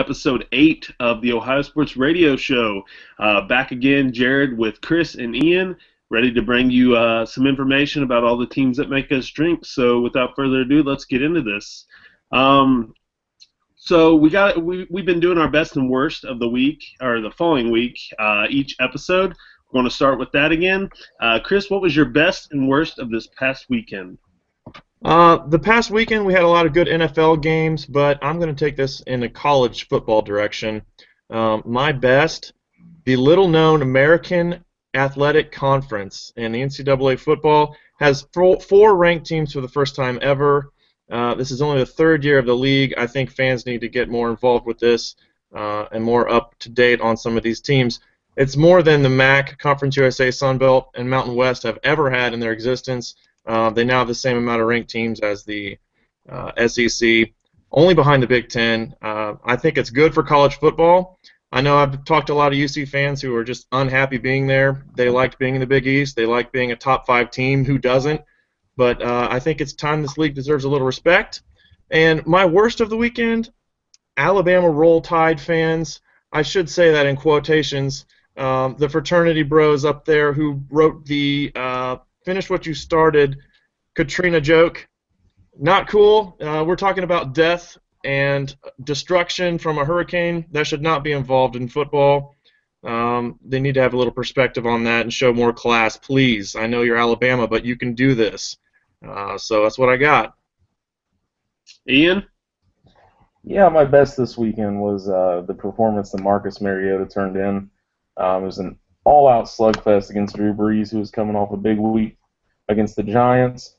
episode 8 of the Ohio Sports Radio Show. Back again, Jared, with Chris and Ian, ready to bring you some information about all the teams that make us drink. So without further ado, let's get into this. So we've been doing our best and worst of the week, or the following week, each episode. We're going to start with that again. Chris, what was your best and worst of this past weekend? The past weekend we had a lot of good NFL games, but I'm going to take this in the college football direction. My best, the little-known American Athletic Conference in the NCAA football has four ranked teams for the first time ever. This is only the third year of the league. I think fans need to get more involved with this and more up-to-date on some of these teams. It's more than the MAC, Conference USA, Sun Belt, and Mountain West have ever had in their existence. They now have the same amount of ranked teams as the SEC, only behind the Big Ten. I think it's good for college football. I know I've talked to a lot of UC fans who are just unhappy being there. They liked being in the Big East. They like being a top 5 team. Who doesn't? But I think it's time this league deserves a little respect. And my worst of the weekend, Alabama Roll Tide fans. I should say that in quotations. The fraternity bros up there who wrote the finish what you started Katrina joke. Not cool. We're talking about death and destruction from a hurricane. That should not be involved in football. They need to have a little perspective on that and show more class, please. I know you're Alabama, but you can do this. So that's what I got. Ian? Yeah, my best this weekend was the performance that Marcus Mariota turned in. It was an all-out slugfest against Drew Brees, who was coming off a big week against the Giants.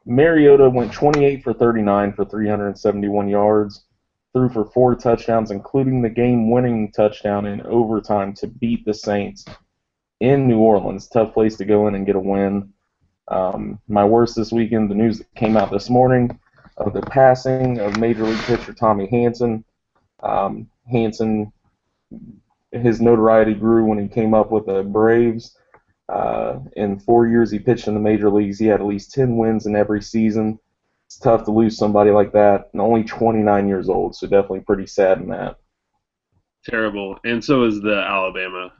Mariota went 28 for 39 for 371 yards, threw for 4 touchdowns, including the game-winning touchdown in overtime to beat the Saints in New Orleans. Tough place to go in and get a win. My worst this weekend, the news that came out this morning of the passing of Major League pitcher Tommy Hanson. Hanson, his notoriety grew when he came up with the Braves. In 4 years he pitched in the major leagues, he had at least 10 wins in every season. It's tough to lose somebody like that, and only 29 years old, so definitely pretty sad in that. Terrible. And so is the Alabama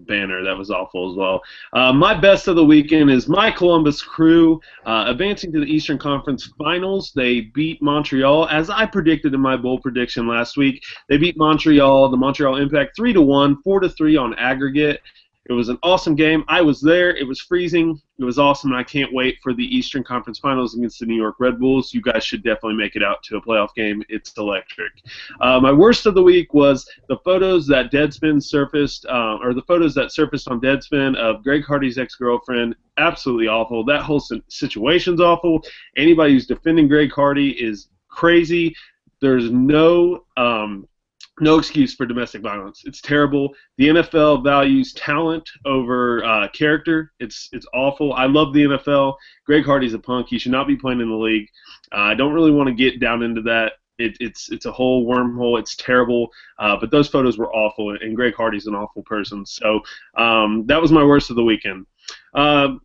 banner. That was awful as well. My best of the weekend is my Columbus Crew advancing to the Eastern Conference Finals. They beat Montreal, as I predicted in my bold prediction last week. They beat Montreal, the Montreal Impact, 3-1, 4-3 on aggregate. It was an awesome game. I was there. It was freezing. It was awesome, and I can't wait for the Eastern Conference Finals against the New York Red Bulls. You guys should definitely make it out to a playoff game. It's electric. My worst of the week was the photos that Deadspin surfaced, or the photos that surfaced on Deadspin of Greg Hardy's ex-girlfriend. Absolutely awful. That whole situation's awful. Anybody who's defending Greg Hardy is crazy. There's no excuse for domestic violence. It's terrible. The NFL values talent over character. It's awful. I love the NFL. Greg Hardy's a punk. He should not be playing in the league. I don't really want to get down into that. It's a whole wormhole. It's terrible. But those photos were awful, and Greg Hardy's an awful person. So that was my worst of the weekend.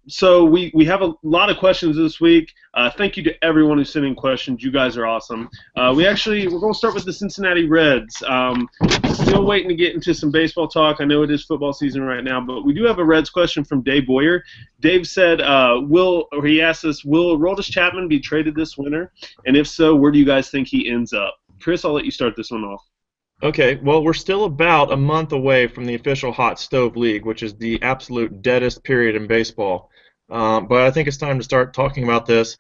So we have a lot of questions this week. Thank you to everyone who sent in questions. You guys are awesome. We're going to start with the Cincinnati Reds. Still waiting to get into some baseball talk. I know it is football season right now, but we do have a Reds question from Dave Boyer. Dave said, he asked us, will Aroldis Chapman be traded this winter? And if so, where do you guys think he ends up? Chris, I'll let you start this one off. Okay, well, we're still about a month away from the official Hot Stove League, which is the absolute deadest period in baseball. But I think it's time to start talking about this.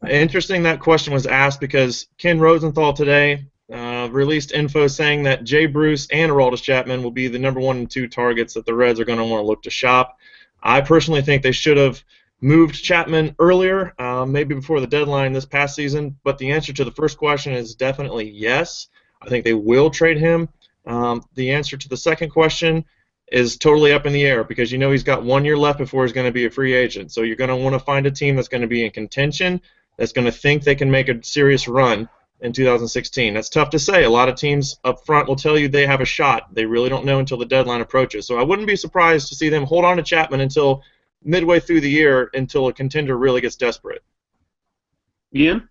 Interesting that question was asked because Ken Rosenthal today released info saying that Jay Bruce and Aroldis Chapman will be the number 1 and 2 targets that the Reds are going to want to look to shop. I personally think they should have moved Chapman earlier, maybe before the deadline this past season, but the answer to the first question is definitely yes. I think they will trade him. The answer to the second question is totally up in the air because you know he's got 1 year left before he's going to be a free agent. So you're going to want to find a team that's going to be in contention, that's going to think they can make a serious run in 2016. That's tough to say. A lot of teams up front will tell you they have a shot. They really don't know until the deadline approaches. So I wouldn't be surprised to see them hold on to Chapman until midway through the year until a contender really gets desperate. Ian?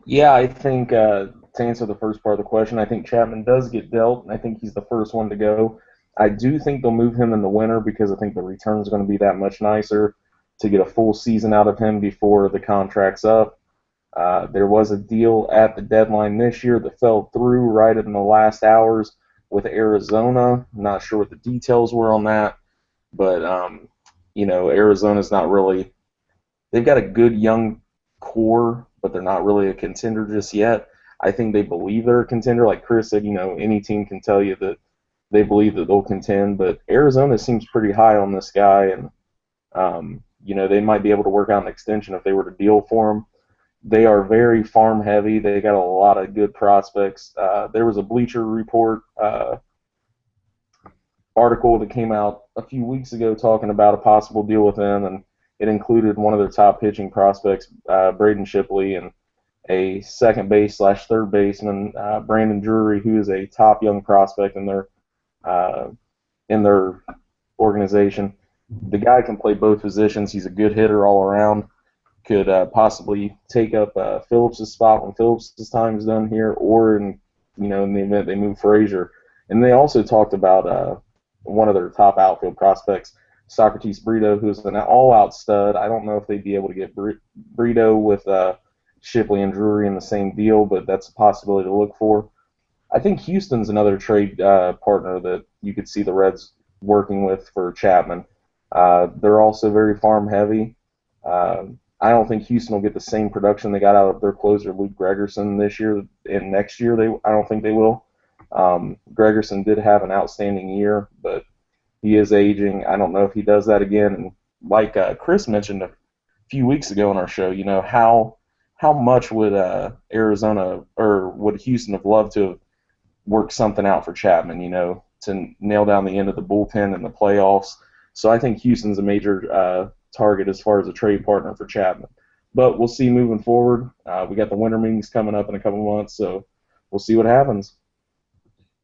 Yeah, I think to answer the first part of the question, I think Chapman does get dealt, and I think he's the first one to go. I do think they'll move him in the winter because I think the return is going to be that much nicer to get a full season out of him before the contract's up. There was a deal at the deadline this year that fell through right in the last hours with Arizona. Not sure what the details were on that, but Arizona's not really. They've got a good young core, but they're not really a contender just yet. I think they believe they're a contender. Like Chris said, any team can tell you that they believe that they'll contend, but Arizona seems pretty high on this guy, and they might be able to work out an extension if they were to deal for him. They are very farm heavy. They got a lot of good prospects. There was a Bleacher Report article that came out a few weeks ago talking about a possible deal with them, and it included one of their top pitching prospects, Braden Shipley, and a second base / third baseman, Brandon Drury, who is a top young prospect in their organization. The guy can play both positions. He's a good hitter all around. Could possibly take up Phillips' spot when Phillips' time is done here, or in the event they move Frazier. And they also talked about one of their top outfield prospects, Socrates Brito, who's an all-out stud. I don't know if they'd be able to get Brito with Shipley and Drury in the same deal, but that's a possibility to look for. I think Houston's another trade partner that you could see the Reds working with for Chapman. They're also very farm-heavy. I don't think Houston will get the same production they got out of their closer, Luke Gregerson, this year and next year. I don't think they will. Gregerson did have an outstanding year, but he is aging. I don't know if he does that again. And like Chris mentioned a few weeks ago on our show, how much would Arizona or would Houston have loved to have worked something out for Chapman, to nail down the end of the bullpen in the playoffs. So I think Houston's a major target as far as a trade partner for Chapman. But we'll see moving forward. We got the winter meetings coming up in a couple months, so we'll see what happens.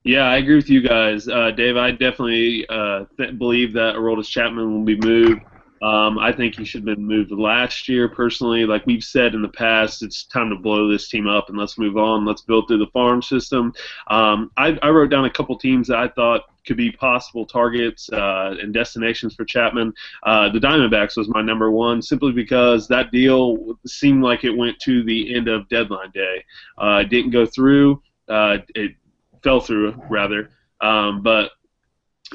Yeah, I agree with you guys. Dave, I definitely believe that Aroldis Chapman will be moved. I think he should have been moved last year, personally. Like we've said in the past, it's time to blow this team up and let's move on. Let's build through the farm system. I wrote down a couple teams that I thought could be possible targets and destinations for Chapman. The Diamondbacks was my number one, simply because that deal seemed like it went to the end of deadline day. It didn't go through. It fell through, rather. But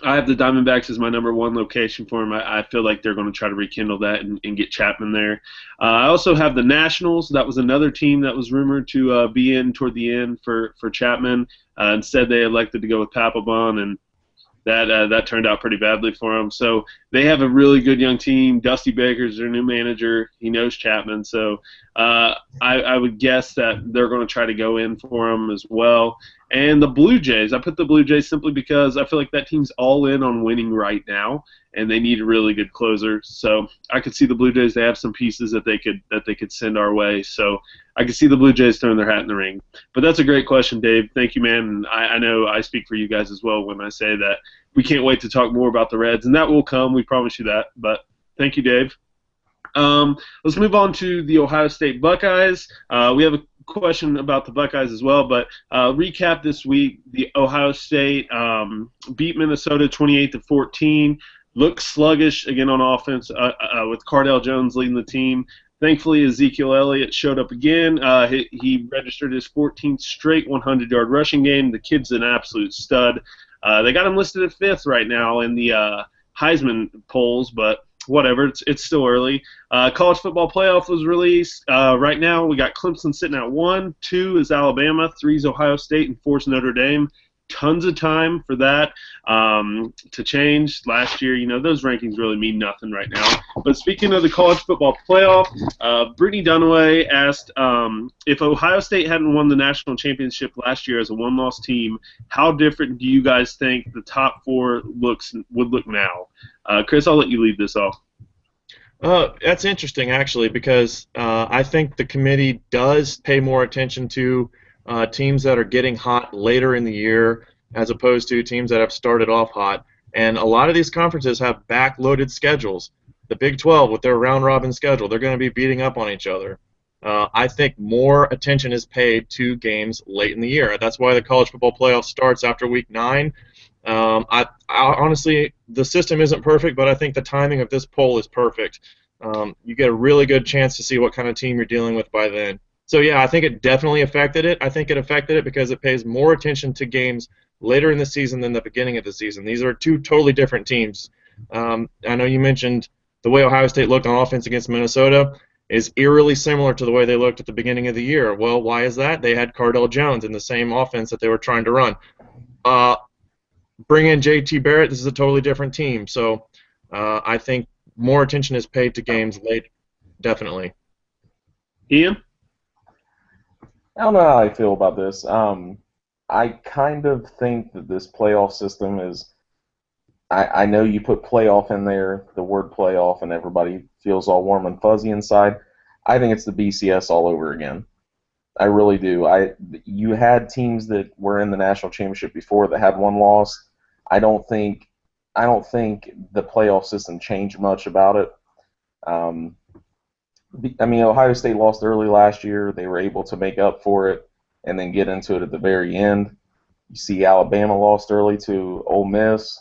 I have the Diamondbacks as my number one location for him. I feel like they're going to try to rekindle that and get Chapman there. I also have the Nationals. That was another team that was rumored to be in toward the end for Chapman. Instead, they elected to go with Papelbon, and that turned out pretty badly for them. So they have a really good young team. Dusty Baker's their new manager. He knows Chapman. So I would guess that they're going to try to go in for him as well. And the Blue Jays, I put the Blue Jays simply because I feel like that team's all in on winning right now, and they need a really good closer. So I could see the Blue Jays. They have some pieces that they could send our way. So I could see the Blue Jays throwing their hat in the ring. But that's a great question, Dave. Thank you, man. And I know I speak for you guys as well when I say that we can't wait to talk more about the Reds, and that will come. We promise you that. But thank you, Dave. Let's move on to the Ohio State Buckeyes. We have a question about the Buckeyes as well, but recap this week. The Ohio State beat Minnesota 28-14. Looked sluggish again on offense with Cardell Jones leading the team. Thankfully, Ezekiel Elliott showed up again. He registered his 14th straight 100-yard rushing game. The kid's an absolute stud. They got him listed at 5th right now in the Heisman polls, but whatever, it's still early. College football playoff was released. Right now we got Clemson sitting at 1, 2 is Alabama, 3 is Ohio State, and 4 is Notre Dame. Tons of time for that to change. Last year, those rankings really mean nothing right now. But speaking of the college football playoff, Brittany Dunaway asked if Ohio State hadn't won the national championship last year as a one-loss team, how different do you guys think the top 4 would look now? Chris, I'll let you lead this off. That's interesting, actually, because I think the committee does pay more attention to teams that are getting hot later in the year as opposed to teams that have started off hot. And a lot of these conferences have back-loaded schedules. The Big 12 with their round-robin schedule, they're going to be beating up on each other. I think more attention is paid to games late in the year. That's why the college football playoff starts after week 9. I honestly, the system isn't perfect, but I think the timing of this poll is perfect. You get a really good chance to see what kind of team you're dealing with by then. So yeah, I think it definitely affected it. I think it affected it because it pays more attention to games later in the season than the beginning of the season. These are two totally different teams. I know you mentioned the way Ohio State looked on offense against Minnesota is eerily similar to the way they looked at the beginning of the year. Well, why is that? They had Cardell Jones in the same offense that they were trying to run. Bring in JT Barrett, this is a totally different team. So I think more attention is paid to games late, definitely. Ian? I don't know how I feel about this. I kind of think that this playoff system is. I know you put playoff in there, the word playoff, and everybody feels all warm and fuzzy inside. I think it's the BCS all over again. I really do. You had teams that were in the national championship before that had one loss. I don't think the playoff system changed much about it. I mean, Ohio State lost early last year. They were able to make up for it and then get into it at the very end. You see Alabama lost early to Ole Miss.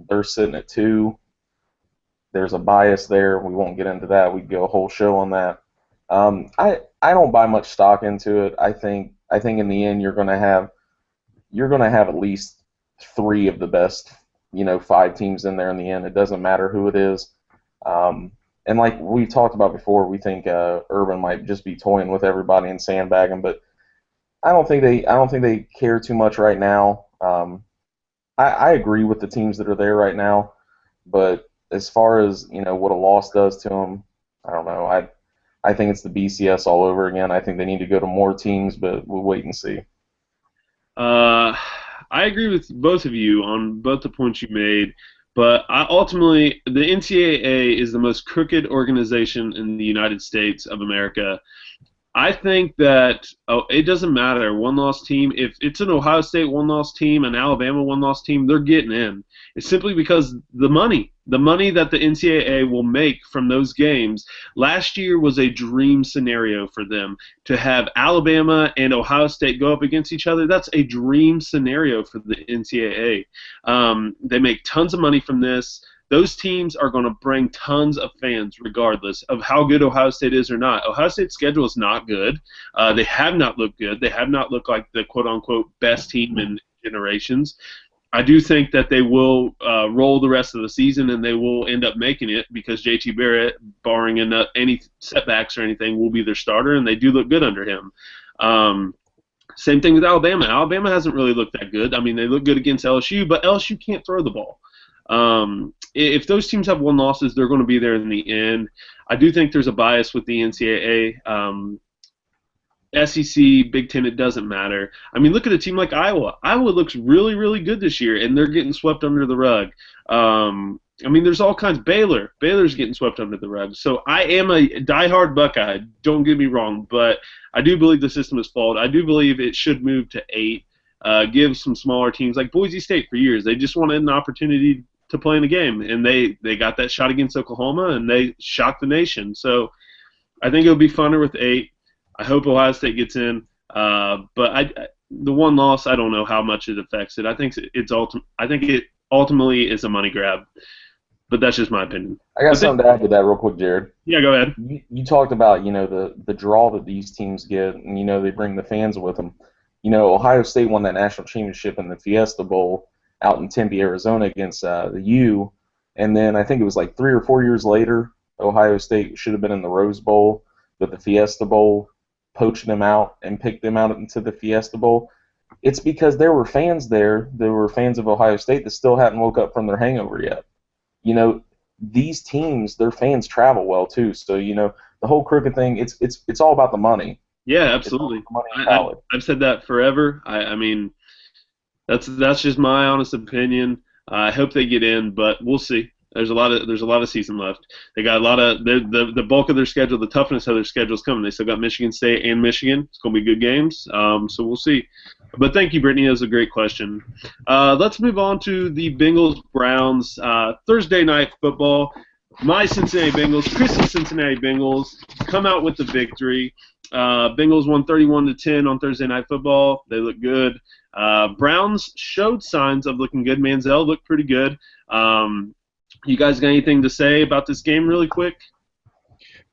They're sitting at 2. There's a bias there. We won't get into that. We could go a whole show on that. I don't buy much stock into it. I think in the end you're going to have at least 3 of the best 5 teams in there in the end. It doesn't matter who it is. And like we talked about before, we think Urban might just be toying with everybody and sandbagging, but I don't think they care too much right now. I agree with the teams that are there right now, but as far as what a loss does to them, I don't know. I think it's the BCS all over again. I think they need to go to more teams, but we'll wait and see. I agree with both of you on both the points you made, but ultimately the NCAA is the most crooked organization in the United States of America. I think that it doesn't matter, one-loss team. If it's an Ohio State one-loss team, an Alabama one-loss team, they're getting in. It's simply because the money that the NCAA will make from those games. Last year was a dream scenario for them. To have Alabama and Ohio State go up against each other, that's a dream scenario for the NCAA. They make tons of money from this. Those teams are going to bring tons of fans regardless of how good Ohio State is or not. Ohio State's schedule is not good. They have not looked good. They have not looked like the quote-unquote best team in generations. I do think that they will roll the rest of the season and they will end up making it because JT Barrett, barring any setbacks or anything, will be their starter, and they do look good under him. Same thing with Alabama. Alabama hasn't really looked that good. I mean, they look good against LSU, but LSU can't throw the ball. If those teams have one losses, they're going to be there in the end. I do think there's a bias with the NCAA. SEC, Big Ten, it doesn't matter. I mean, look at a team like Iowa. Iowa looks really, really good this year, and they're getting swept under the rug. I mean, there's all kinds. Baylor's getting swept under the rug. So I am a diehard Buckeye. Don't get me wrong, but I do believe the system is flawed. I do believe it should move to 8. Give some smaller teams like Boise State for years. They just wanted an opportunity to play in a game, and they got that shot against Oklahoma, and they shocked the nation. So I think it'll be funner with 8. I hope Ohio State gets in, but the one loss, I don't know how much it affects it. I think it ultimately is a money grab, but that's just my opinion. I got something to add to that real quick, Jared. Yeah, go ahead. You talked about the draw that these teams get, and they bring the fans with them. Ohio State won that national championship in the Fiesta Bowl out in Tempe, Arizona against the U, and then I think it was like 3 or 4 years later, Ohio State should have been in the Rose Bowl, but the Fiesta Bowl poached them out and picked them out into the Fiesta Bowl. It's because there were fans there. There were fans of Ohio State that still hadn't woke up from their hangover yet. These teams, their fans travel well too. So the whole crooked thing, it's all about the money. Yeah, absolutely. I've said that forever. I mean, that's just my honest opinion. I hope they get in, but we'll see. There's a lot of season left. They got a lot of the bulk of their schedule, the toughness of their schedule is coming. They still got Michigan State and Michigan. It's going to be good games. So we'll see. But thank you, Brittany. That was a great question. Let's move on to the Bengals-Browns Thursday night football. My Cincinnati Bengals, Chris's Cincinnati Bengals, come out with the victory. Bengals won 31-10 on Thursday Night Football. They look good. Browns showed signs of looking good. Manziel looked pretty good. You guys got anything to say about this game really quick?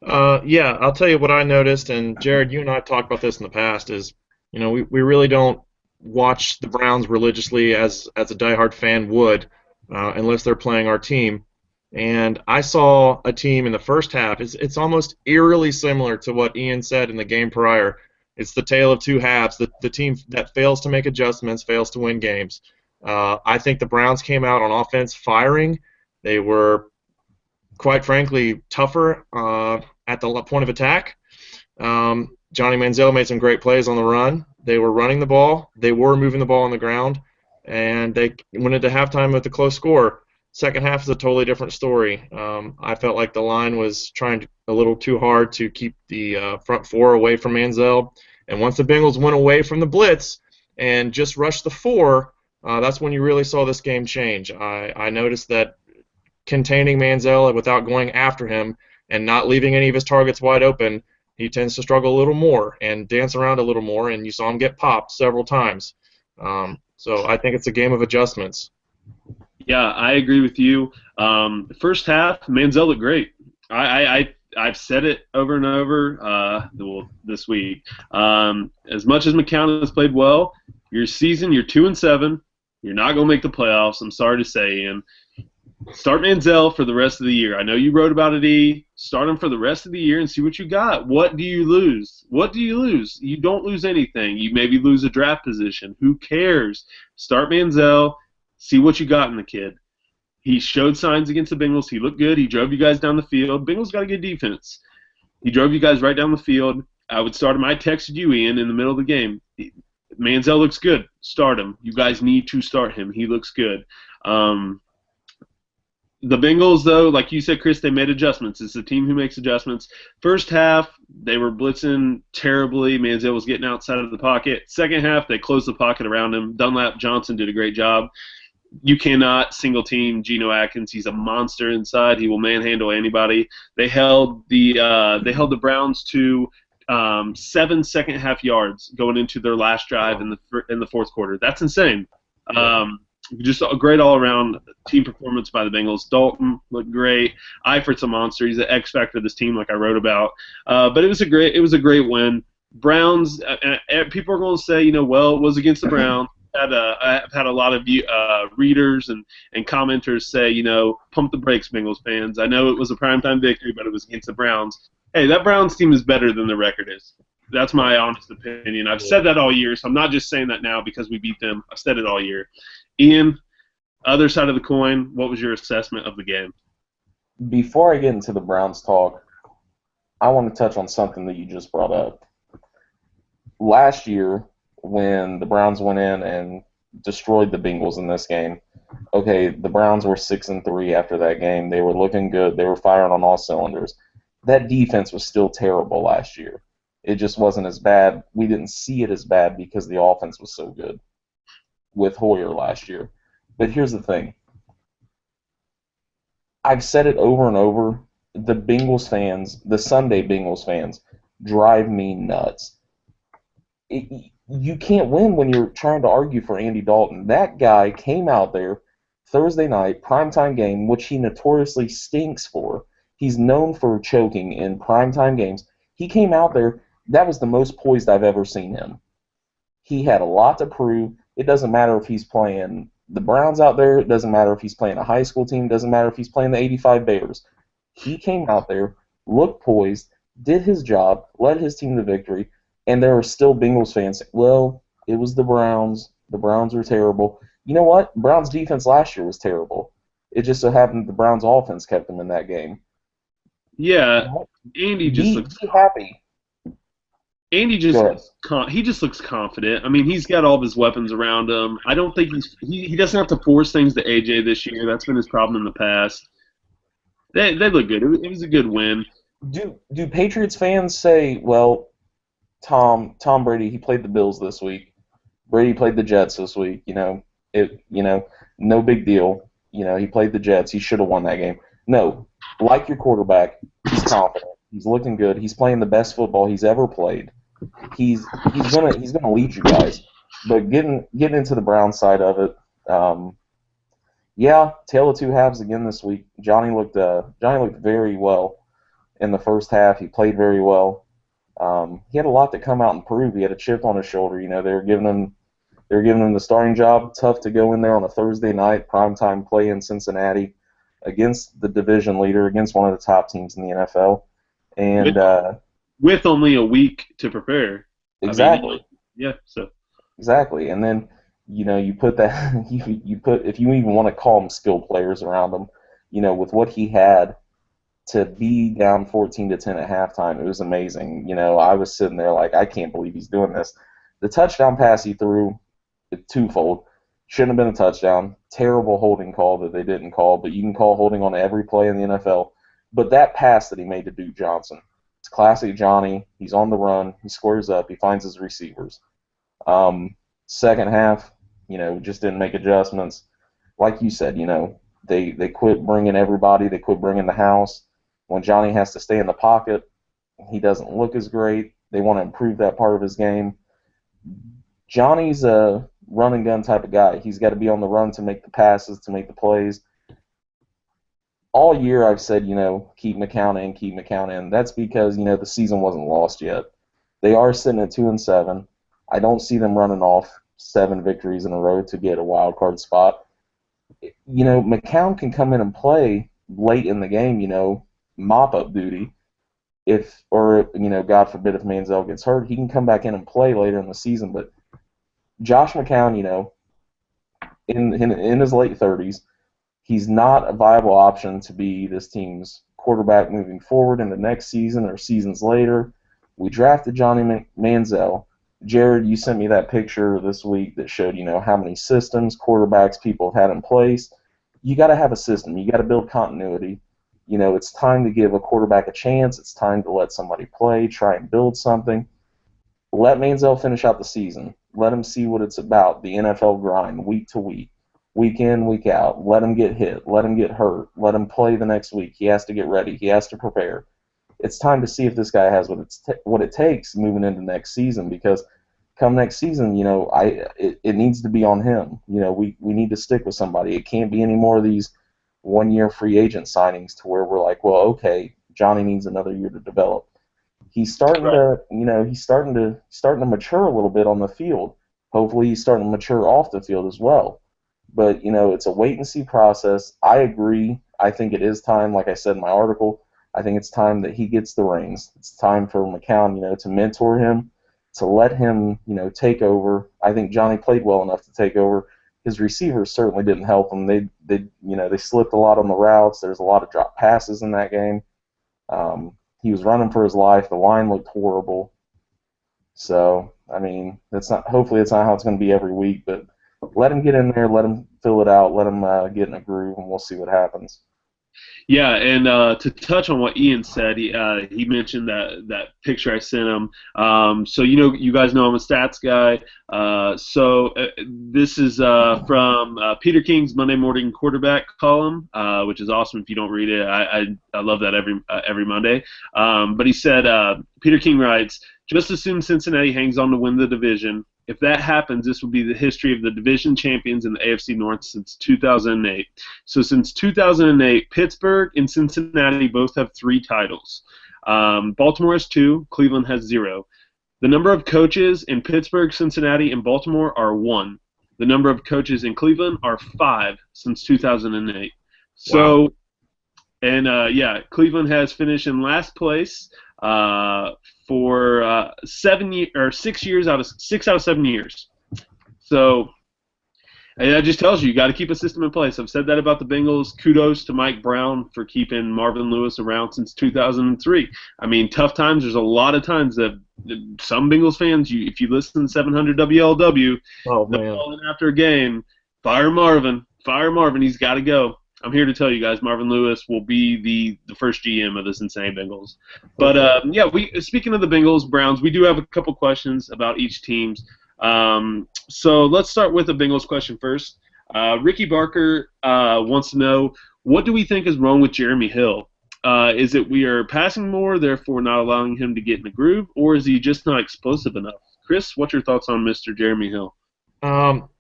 Yeah, I'll tell you what I noticed, and Jared, you and I have talked about this in the past, is, we really don't watch the Browns religiously as a diehard fan would, unless they're playing our team. And I saw a team in the first half. It's almost eerily similar to what Ian said in the game prior. It's the tale of two halves. The team that fails to make adjustments fails to win games. I think the Browns came out on offense firing. They were, quite frankly, tougher at the point of attack. Johnny Manziel made some great plays on the run. They were running the ball. They were moving the ball on the ground. And they went into halftime with a close score. Second half is a totally different story. I felt like the line was trying a little too hard to keep the front four away from Manziel. And once the Bengals went away from the blitz and just rushed the four, that's when you really saw this game change. I noticed that containing Manziel without going after him and not leaving any of his targets wide open, he tends to struggle a little more and dance around a little more, and you saw him get popped several times. So I think it's a game of adjustments. Yeah, I agree with you. First half, Manziel looked great. I've said it over and over this week. As much as McCown has played well, your season, you're 2-7. You're not going to make the playoffs. I'm sorry to say, Ian. Start Manziel for the rest of the year. I know you wrote about it, E. Start him for the rest of the year and see what you got. What do you lose? What do you lose? You don't lose anything. You maybe lose a draft position. Who cares? Start Manziel. See what you got in the kid. He showed signs against the Bengals. He looked good. He drove you guys down the field. Bengals got a good defense. He drove you guys right down the field. I would start him. I texted you, Ian, in the middle of the game. Manziel looks good. Start him. You guys need to start him. He looks good. The Bengals, though, like you said, Chris, they made adjustments. It's the team who makes adjustments. First half, they were blitzing terribly. Manziel was getting outside of the pocket. Second half, they closed the pocket around him. Dunlap Johnson did a great job. You cannot single team Geno Atkins. He's a monster inside. He will manhandle anybody. They held the Browns to 7 second half yards going into their last drive in the fourth quarter. That's insane. Just a great all-around team performance by the Bengals. Dalton looked great. Eifert's a monster. He's an X factor of this team, like I wrote about. But it was a great win. Browns. People are going to say, well, it was against the Browns. I've had a lot of readers and commenters say, pump the brakes, Bengals fans. I know it was a primetime victory, but it was against the Browns. Hey, that Browns team is better than the record is. That's my honest opinion. I've said that all year, so I'm not just saying that now because we beat them. I've said it all year. Ian, other side of the coin, what was your assessment of the game? Before I get into the Browns talk, I want to touch on something that you just brought up. Last year, when the Browns went in and destroyed the Bengals in this game, okay, the Browns were 6-3 after that game. They were looking good. They were firing on all cylinders. That defense was still terrible last year. It just wasn't as bad. We didn't see it as bad because the offense was so good with Hoyer last year. But here's the thing. I've said it over and over. The Bengals fans, the Sunday Bengals fans, drive me nuts. You can't win when you're trying to argue for Andy Dalton. That guy came out there Thursday night, primetime game, which he notoriously stinks for. He's known for choking in primetime games. He came out there. That was the most poised I've ever seen him. He had a lot to prove. It doesn't matter if he's playing the Browns out there. It doesn't matter if he's playing a high school team. It doesn't matter if he's playing the 85 Bears. He came out there, looked poised, did his job, led his team to victory, and there are still Bengals fans saying, well, it was the Browns. The Browns were terrible. You know what? Browns' defense last year was terrible. It just so happened the Browns' offense kept them in that game. Yeah, Andy just looks happy. Andy just looks confident. I mean, he's got all of his weapons around him. I don't think he doesn't have to force things to AJ this year. That's been his problem in the past. They look good. It was a good win. Do Patriots fans say, well, Tom Brady, he played the Bills this week. Brady played the Jets this week. No big deal. He played the Jets. He should have won that game. No, like your quarterback, he's confident. He's looking good. He's playing the best football he's ever played. He's gonna lead you guys. But getting into the Brown side of it, yeah, tale of two halves again this week. Johnny looked very well in the first half. He played very well. He had a lot to come out and prove. He had a chip on his shoulder. You know, they were giving him the starting job. Tough to go in there on a Thursday night primetime play in Cincinnati against the division leader, against one of the top teams in the NFL, and with only a week to prepare. Exactly. I mean, yeah. So. Exactly, and then you put that you put, if you even want to call them skill players around him, with what he had to be down 14-10 at halftime, it was amazing. I was sitting there like, I can't believe he's doing this. The touchdown pass he threw, twofold, shouldn't have been a touchdown. Terrible holding call that they didn't call, but you can call holding on every play in the NFL. But that pass that he made to Duke Johnson, it's classic Johnny. He's on the run. He squares up. He finds his receivers. Second half, just didn't make adjustments. Like you said, they quit bringing everybody. They quit bringing the house. When Johnny has to stay in the pocket, he doesn't look as great. They want to improve that part of his game. Johnny's a run and gun type of guy. He's got to be on the run to make the passes, to make the plays. All year I've said, keep McCown in, keep McCown in. That's because, the season wasn't lost yet. They are sitting at 2-7. I don't see them running off 7 victories in a row to get a wild card spot. McCown can come in and play late in the game, mop-up duty. God forbid if Manziel gets hurt, he can come back in and play later in the season. But Josh McCown, in his late 30s, he's not a viable option to be this team's quarterback moving forward in the next season or seasons later. We drafted Johnny Manziel. Jared, you sent me that picture this week that showed, how many systems, quarterbacks people have had in place. You got to have a system. You got to build continuity. It's time to give a quarterback a chance. It's time to let somebody play, try and build something. Let Manziel finish out the season. Let him see what it's about, the NFL grind, week to week, week in, week out. Let him get hit. Let him get hurt. Let him play the next week. He has to get ready. He has to prepare. It's time to see if this guy has what it takes moving into next season, because come next season, it needs to be on him. We need to stick with somebody. It can't be any more of these one-year free agent signings to where we're like, well, okay, Johnny needs another year to develop. He's starting to mature a little bit on the field. Hopefully he's starting to mature off the field as well. But, it's a wait-and-see process. I agree. I think it is time, like I said in my article, I think it's time that he gets the reins. It's time for McCown, to mentor him, to let him, take over. I think Johnny played well enough to take over. His receivers certainly didn't help him. They slipped a lot on the routes. There's a lot of drop passes in that game. He was running for his life. The line looked horrible. So, hopefully it's not how it's going to be every week, but let him get in there, let him fill it out, let him get in a groove, and we'll see what happens. Yeah, and to touch on what Ian said, he mentioned that picture I sent him. So you guys know I'm a stats guy. This is from Peter King's Monday Morning Quarterback column, which is awesome. If you don't read it, I love that every Monday. But he said, Peter King writes, just assume Cincinnati hangs on to win the division. If that happens, this will be the history of the division champions in the AFC North since 2008. So since 2008, Pittsburgh and Cincinnati both have 3 titles. Baltimore has 2. Cleveland has 0. The number of coaches in Pittsburgh, Cincinnati, and Baltimore are 1. The number of coaches in Cleveland are 5 since 2008. So, wow. And Cleveland has finished in last place for 6 years out of 6 out of 7 years. So that just tells you got to keep a system in place. I've said that about the Bengals. Kudos to Mike Brown for keeping Marvin Lewis around since 2003. Tough times. There's a lot of times that some Bengals fans, if you listen to 700 WLW, they're calling after a game, fire Marvin. He's got to go. I'm here to tell you guys, Marvin Lewis will be the first GM of the Cincinnati Bengals. But speaking of the Bengals, Browns, we do have a couple questions about each team. So let's start with the Bengals question first. Ricky Barker wants to know, what do we think is wrong with Jeremy Hill? Is it we are passing more, therefore not allowing him to get in the groove, or is he just not explosive enough? Chris, what's your thoughts on Mr. Jeremy Hill? Um,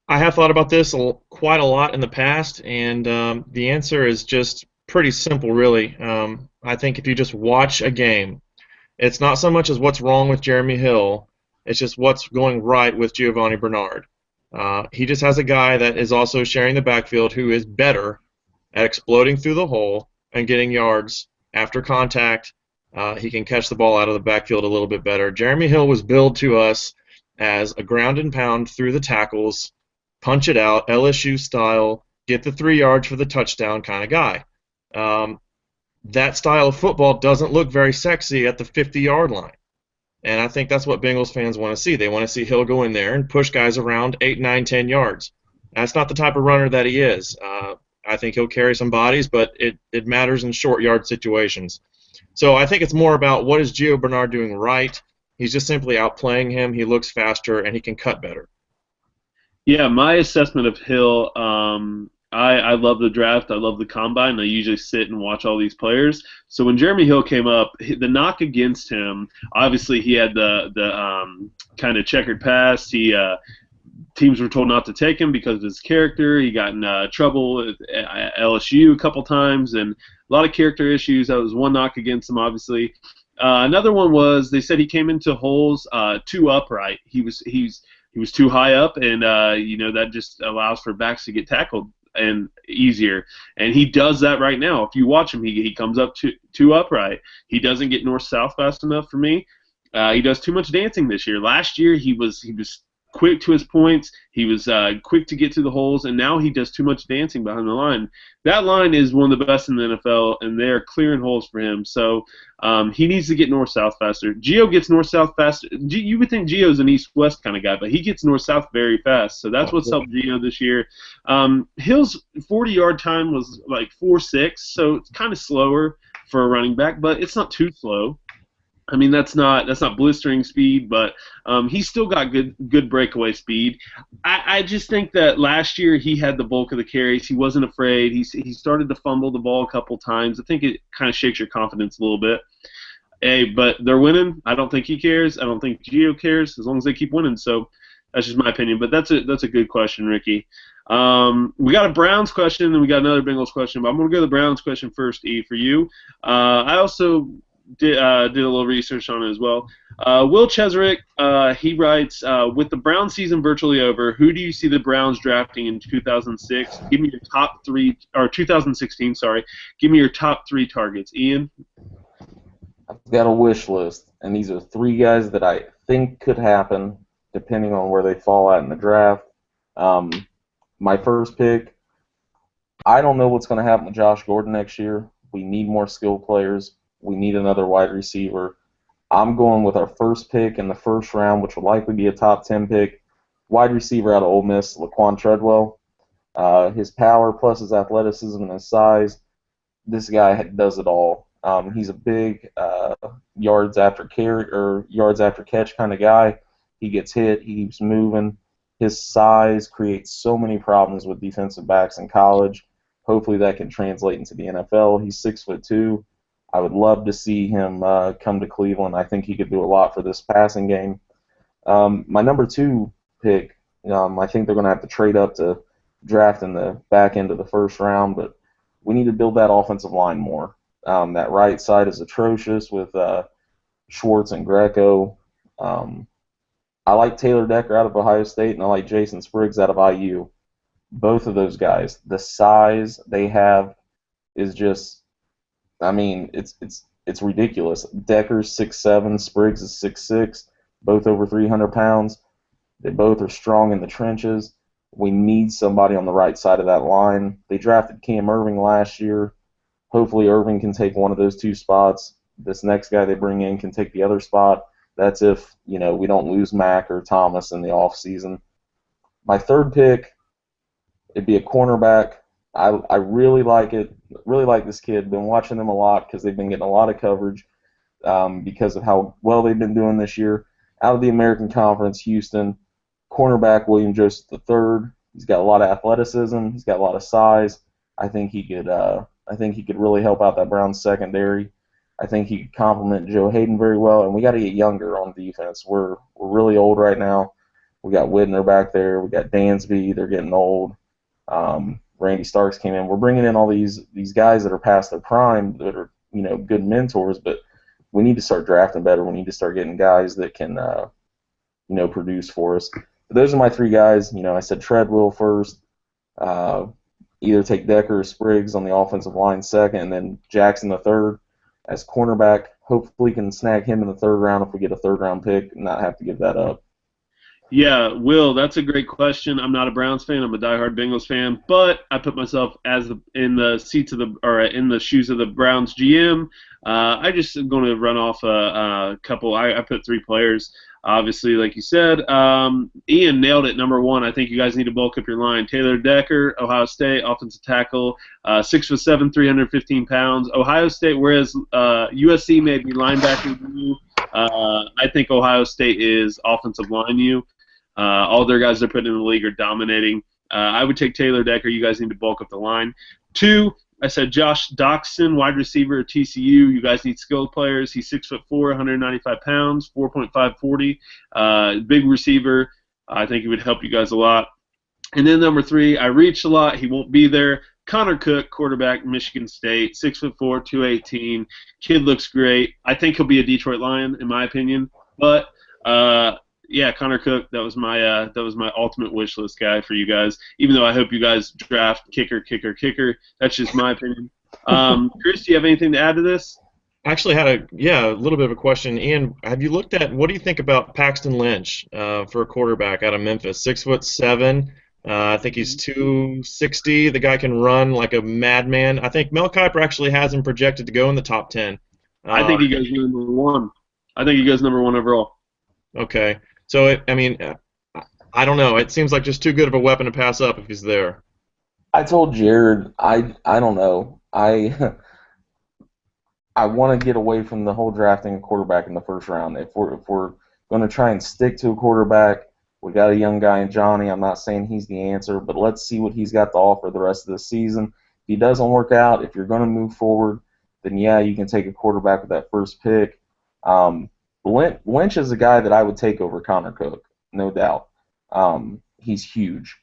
I have thought about this quite a lot in the past, and the answer is just pretty simple, really. I think if you just watch a game, it's not so much as what's wrong with Jeremy Hill, it's just what's going right with Giovanni Bernard. He just has a guy that is also sharing the backfield who is better at exploding through the hole and getting yards after contact. He can catch the ball out of the backfield a little bit better. Jeremy Hill was billed to us as a ground and pound through the tackles, punch it out, LSU style, get the 3 yards for the touchdown kind of guy. That style of football doesn't look very sexy at the 50-yard line. And I think that's what Bengals fans want to see. They want to see Hill go in there and push guys around 8, 9, 10 yards. That's not the type of runner that he is. I think he'll carry some bodies, but it matters in short yard situations. So I think it's more about what is Gio Bernard doing right. He's just simply outplaying him. He looks faster, and he can cut better. Yeah, my assessment of Hill, I love the draft. I love the combine. I usually sit and watch all these players. So when Jeremy Hill came up, the knock against him, obviously he had the kind of checkered past. Teams were told not to take him because of his character. He got in trouble at LSU a couple times, and a lot of character issues. That was one knock against him, obviously. Another one was they said he came into holes too upright. He was too high up, and that just allows for backs to get tackled and easier. And he does that right now. If you watch him, he comes up too upright. He doesn't get north-south fast enough for me. He does too much dancing this year. Last year he was quick to his points. He was quick to get to the holes, and now he does too much dancing behind the line. That line is one of the best in the NFL, and they're clearing holes for him. So he needs to get north-south faster. Gio gets north-south faster. You would think Gio's an east-west kind of guy, but he gets north-south very fast. So that's what's helped Gio this year. Hill's 40-yard time was like 4.6, so it's kind of slower for a running back, but it's not too slow. I mean, that's not blistering speed, but he's still got good breakaway speed. I just think that last year he had the bulk of the carries. He wasn't afraid. He started to fumble the ball a couple times. I think it kind of shakes your confidence a little bit. Hey, but they're winning. I don't think he cares. I don't think Gio cares as long as they keep winning. So that's just my opinion. But that's a good question, Ricky. We got a Browns question and we got another Bengals question, but I'm going to go to the Browns question first, E, for you. I also did a little research on it as well. Will Cheserick, he writes, with the Browns season virtually over, who do you see the Browns drafting in 2006? Give me your top 3, or 2016, sorry. Give me your top 3 targets. Ian? I've got a wish list, and these are 3 guys that I think could happen depending on where they fall at in the draft. My first pick, I don't know what's going to happen with Josh Gordon next year. We need more skilled players. We need another wide receiver. I'm going with our first pick in the first round, which will likely be a top 10 pick. Wide receiver out of Ole Miss, Laquan Treadwell. His power plus his athleticism and his size, this guy does it all. He's a big yards after catch kind of guy. He gets hit. He keeps moving. His size creates so many problems with defensive backs in college. Hopefully that can translate into the NFL. He's 6'2". I would love to see him come to Cleveland. I think he could do a lot for this passing game. My number 2 pick, I think they're going to have to trade up to draft in the back end of the first round, but we need to build that offensive line more. That right side is atrocious with Schwartz and Greco. I like Taylor Decker out of Ohio State, and I like Jason Spriggs out of IU. Both of those guys, the size they have is just, I mean, it's ridiculous. Decker's 6'7", Spriggs is 6'6", both over 300 pounds. They both are strong in the trenches. We need somebody on the right side of that line. They drafted Cam Irving last year. Hopefully Irving can take one of those 2 spots. This next guy they bring in can take the other spot. That's if, we don't lose Mack or Thomas in the offseason. My third pick, it'd be a cornerback. I really like it. Really like this kid. Been watching them a lot because they've been getting a lot of coverage because of how well they've been doing this year. Out of the American Conference, Houston, cornerback William Joseph III. He's got a lot of athleticism. He's got a lot of size. I think he could I think he could really help out that Browns secondary. I think he could complement Joe Hayden very well, and we got to get younger on defense. We're really old right now. We got Widner back there. We got Dansby. They're getting old. Randy Starks came in. We're bringing in all these guys that are past their prime that are good mentors, but we need to start drafting better. We need to start getting guys that can produce for us. But those are my three guys. I said Treadwell first. Either take Decker or Spriggs on the offensive line second, and then Jackson the third as cornerback. Hopefully can snag him in the third round if we get a third-round pick and not have to give that up. Yeah, Will, that's a great question. I'm not a Browns fan. I'm a diehard Bengals fan, but I put myself in the shoes of the Browns GM. I just am going to run off a couple. I put three players. Obviously, like you said, Ian nailed it. Number one, I think you guys need to bulk up your line. Taylor Decker, Ohio State, offensive tackle, 6'7", 315 pounds. Ohio State, whereas USC may be linebacker you, I think Ohio State is offensive line you. All their guys they're putting in the league are dominating. I would take Taylor Decker. You guys need to bulk up the line. Two, I said Josh Doxson, wide receiver at TCU. You guys need skilled players. He's 6'4", 195 pounds, 4.540. Big receiver. I think he would help you guys a lot. And then number three, I reached a lot. He won't be there. Connor Cook, quarterback, Michigan State, 6'4", 218. Kid looks great. I think he'll be a Detroit Lion, in my opinion. But yeah, Connor Cook, that was my ultimate wish list guy for you guys. Even though I hope you guys draft kicker. That's just my opinion. Chris, do you have anything to add to this? I actually had a little bit of a question. Ian, have you looked at what do you think about Paxton Lynch for a quarterback out of Memphis? 6'7". I think he's 260. The guy can run like a madman. I think Mel Kiper actually has him projected to go in the top 10. I think he goes number one. I think he goes number one overall. Okay. So, I don't know. It seems like just too good of a weapon to pass up if he's there. I told Jared, I don't know. I want to get away from the whole drafting a quarterback in the first round. If we're going to try and stick to a quarterback, we got a young guy in Johnny. I'm not saying he's the answer, but let's see what he's got to offer the rest of the season. If he doesn't work out, if you're going to move forward, then yeah, you can take a quarterback with that first pick. Lynch is a guy that I would take over Connor Cook, no doubt. He's huge.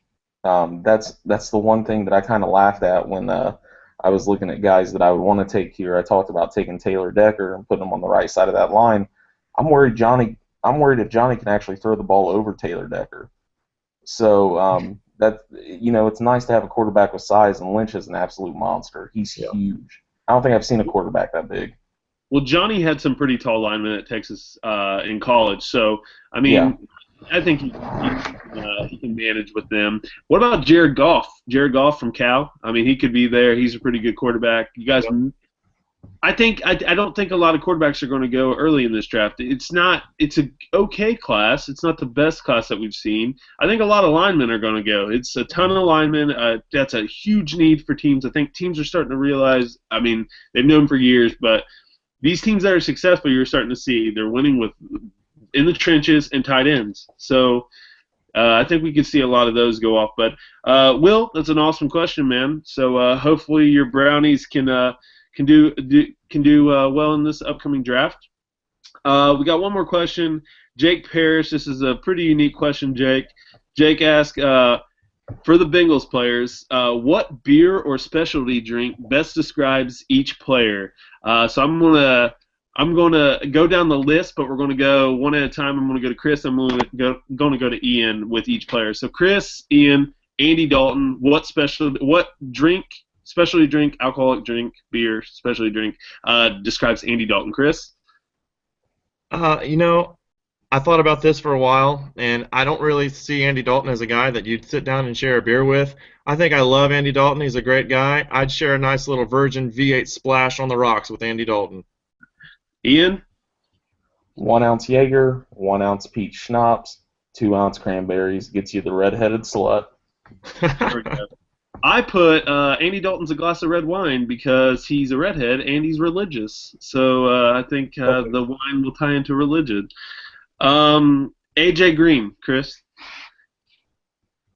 That's the one thing that I kind of laughed at when I was looking at guys that I would want to take here. I talked about taking Taylor Decker and putting him on the right side of that line. I'm worried if Johnny can actually throw the ball over Taylor Decker. So it's nice to have a quarterback with size, and Lynch is an absolute monster. He's huge. I don't think I've seen a quarterback that big. Well, Johnny had some pretty tall linemen at Texas in college, so I mean, yeah. I think he can manage with them. What about Jared Goff? Jared Goff from Cal. I mean, he could be there. He's a pretty good quarterback. You guys, I don't think a lot of quarterbacks are going to go early in this draft. It's an okay class. It's not the best class that we've seen. I think a lot of linemen are going to go. It's a ton of linemen. That's a huge need for teams. I think teams are starting to realize. I mean, they've known for years, but these teams that are successful, you're starting to see they're winning with in the trenches and tight ends. So I think we could see a lot of those go off. But Will, that's an awesome question, man. So hopefully your Brownies can do well in this upcoming draft. We got one more question. Jake Parrish. This is a pretty unique question, Jake. Jake asked, for the Bengals players, what beer or specialty drink best describes each player? So I'm gonna go down the list, but we're gonna go one at a time. I'm gonna go to Chris. I'm gonna go to Ian with each player. So Chris, Ian, Andy Dalton. What drink, specialty drink, alcoholic drink, beer, specialty drink describes Andy Dalton? Chris. I thought about this for a while, and I don't really see Andy Dalton as a guy that you'd sit down and share a beer with. I think I love Andy Dalton. He's a great guy. I'd share a nice little Virgin V8 splash on the rocks with Andy Dalton. Ian? 1 ounce Jaeger, 1 ounce peach schnapps, 2 ounce cranberries. Gets you the redheaded slut. There we go. I put Andy Dalton's a glass of red wine because he's a redhead and he's religious. So I think the wine will tie into religion. AJ Green, Chris.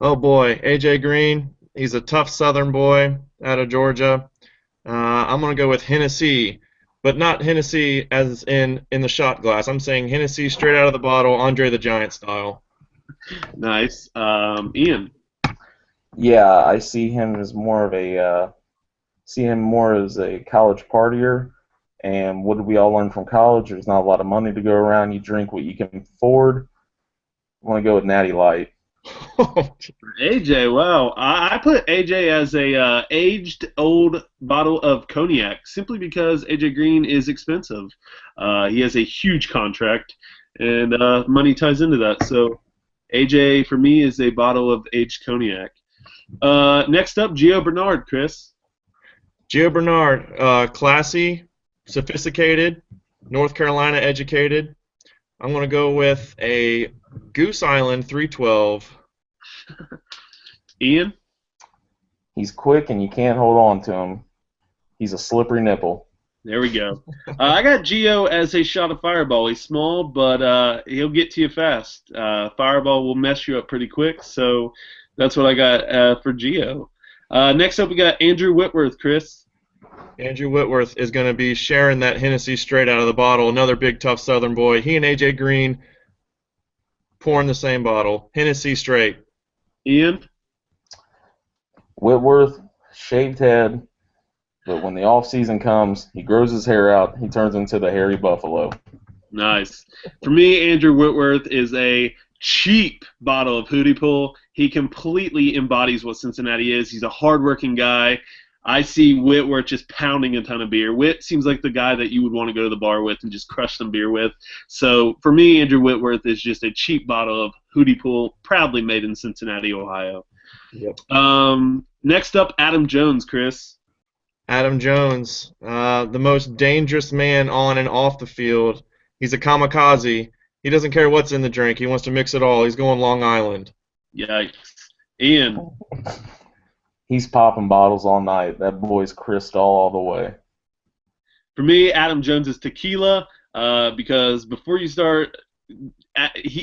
Oh boy, AJ Green. He's a tough Southern boy out of Georgia. I'm going to go with Hennessy, but not Hennessy as in the shot glass. I'm saying Hennessy straight out of the bottle, Andre the Giant style. Nice. Ian. Yeah, I see him as more of a college partier. And what did we all learn from college? There's not a lot of money to go around. You drink what you can afford. I want to go with Natty Light. AJ, wow. I put AJ as a aged old bottle of cognac simply because AJ Green is expensive. He has a huge contract, and money ties into that. So AJ, for me, is a bottle of aged cognac. Next up, Gio Bernard, Chris. Gio Bernard, classy, sophisticated, North Carolina educated. I'm going to go with a Goose Island 312. Ian? He's quick and you can't hold on to him. He's a slippery nipple. There we go. I got Gio as a shot of Fireball. He's small, but he'll get to you fast. Fireball will mess you up pretty quick, so that's what I got for Gio. Next up, we got Andrew Whitworth, Chris. Andrew Whitworth is going to be sharing that Hennessy straight out of the bottle. Another big, tough Southern boy. He and A.J. Green pouring the same bottle. Hennessy straight. Ian? Whitworth, shaved head, but when the off season comes, he grows his hair out. He turns into the hairy buffalo. Nice. For me, Andrew Whitworth is a cheap bottle of Hootie Pull. He completely embodies what Cincinnati is. He's a hardworking guy. I see Whitworth just pounding a ton of beer. Whit seems like the guy that you would want to go to the bar with and just crush some beer with. So for me, Andrew Whitworth is just a cheap bottle of Hootie Pull, proudly made in Cincinnati, Ohio. Yep. Next up, Adam Jones, Chris. Adam Jones, the most dangerous man on and off the field. He's a kamikaze. He doesn't care what's in the drink. He wants to mix it all. He's going Long Island. Yikes. Ian. He's popping bottles all night. That boy's Cristal all the way. For me, Adam Jones is tequila because before you start,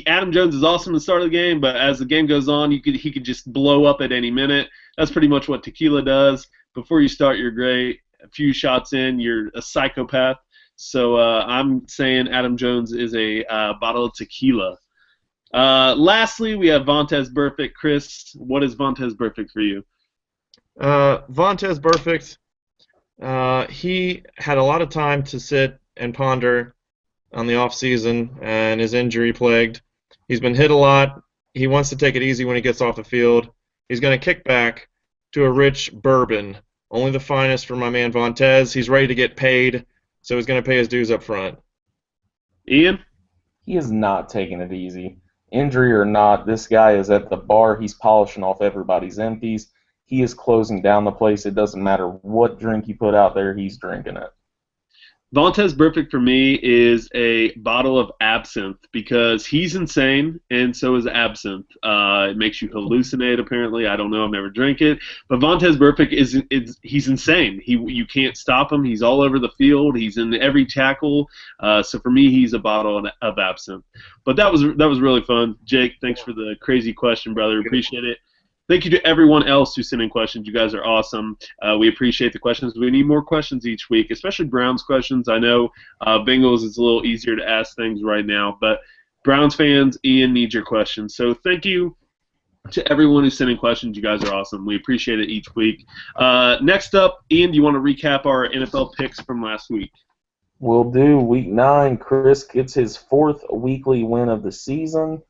Adam Jones is awesome at the start of the game, but as the game goes on, he could just blow up at any minute. That's pretty much what tequila does. Before you start, you're great. A few shots in, you're a psychopath. So I'm saying Adam Jones is a bottle of tequila. Lastly, we have Vontez Burfict. Chris, what is Vontez Burfict for you? Vontez Burfict, he had a lot of time to sit and ponder on the off season and is injury plagued. He's been hit a lot. He wants to take it easy when he gets off the field. He's going to kick back to a rich bourbon, only the finest for my man Vontez. He's ready to get paid, so he's going to pay his dues up front. Ian? He is not taking it easy. Injury or not, this guy is at the bar. He's polishing off everybody's empties. He is closing down the place. It doesn't matter what drink you put out there, he's drinking it. Vontez Burfict for me is a bottle of absinthe because he's insane and so is absinthe. It makes you hallucinate apparently. I don't know. I've never drank it. But Vontez Burfict he's insane. You can't stop him. He's all over the field. He's in every tackle. So for me, he's a bottle of absinthe. But that was really fun. Jake, thanks for the crazy question, brother. Appreciate it. Thank you to everyone else who sent in questions. You guys are awesome. We appreciate the questions. We need more questions each week, especially Browns questions. I know Bengals is a little easier to ask things right now, but Browns fans, Ian needs your questions. So thank you to everyone who's sending questions. You guys are awesome. We appreciate it each week. Next up, Ian, do you want to recap our NFL picks from last week? We'll do. Week 9, Chris gets his 4th weekly win of the season.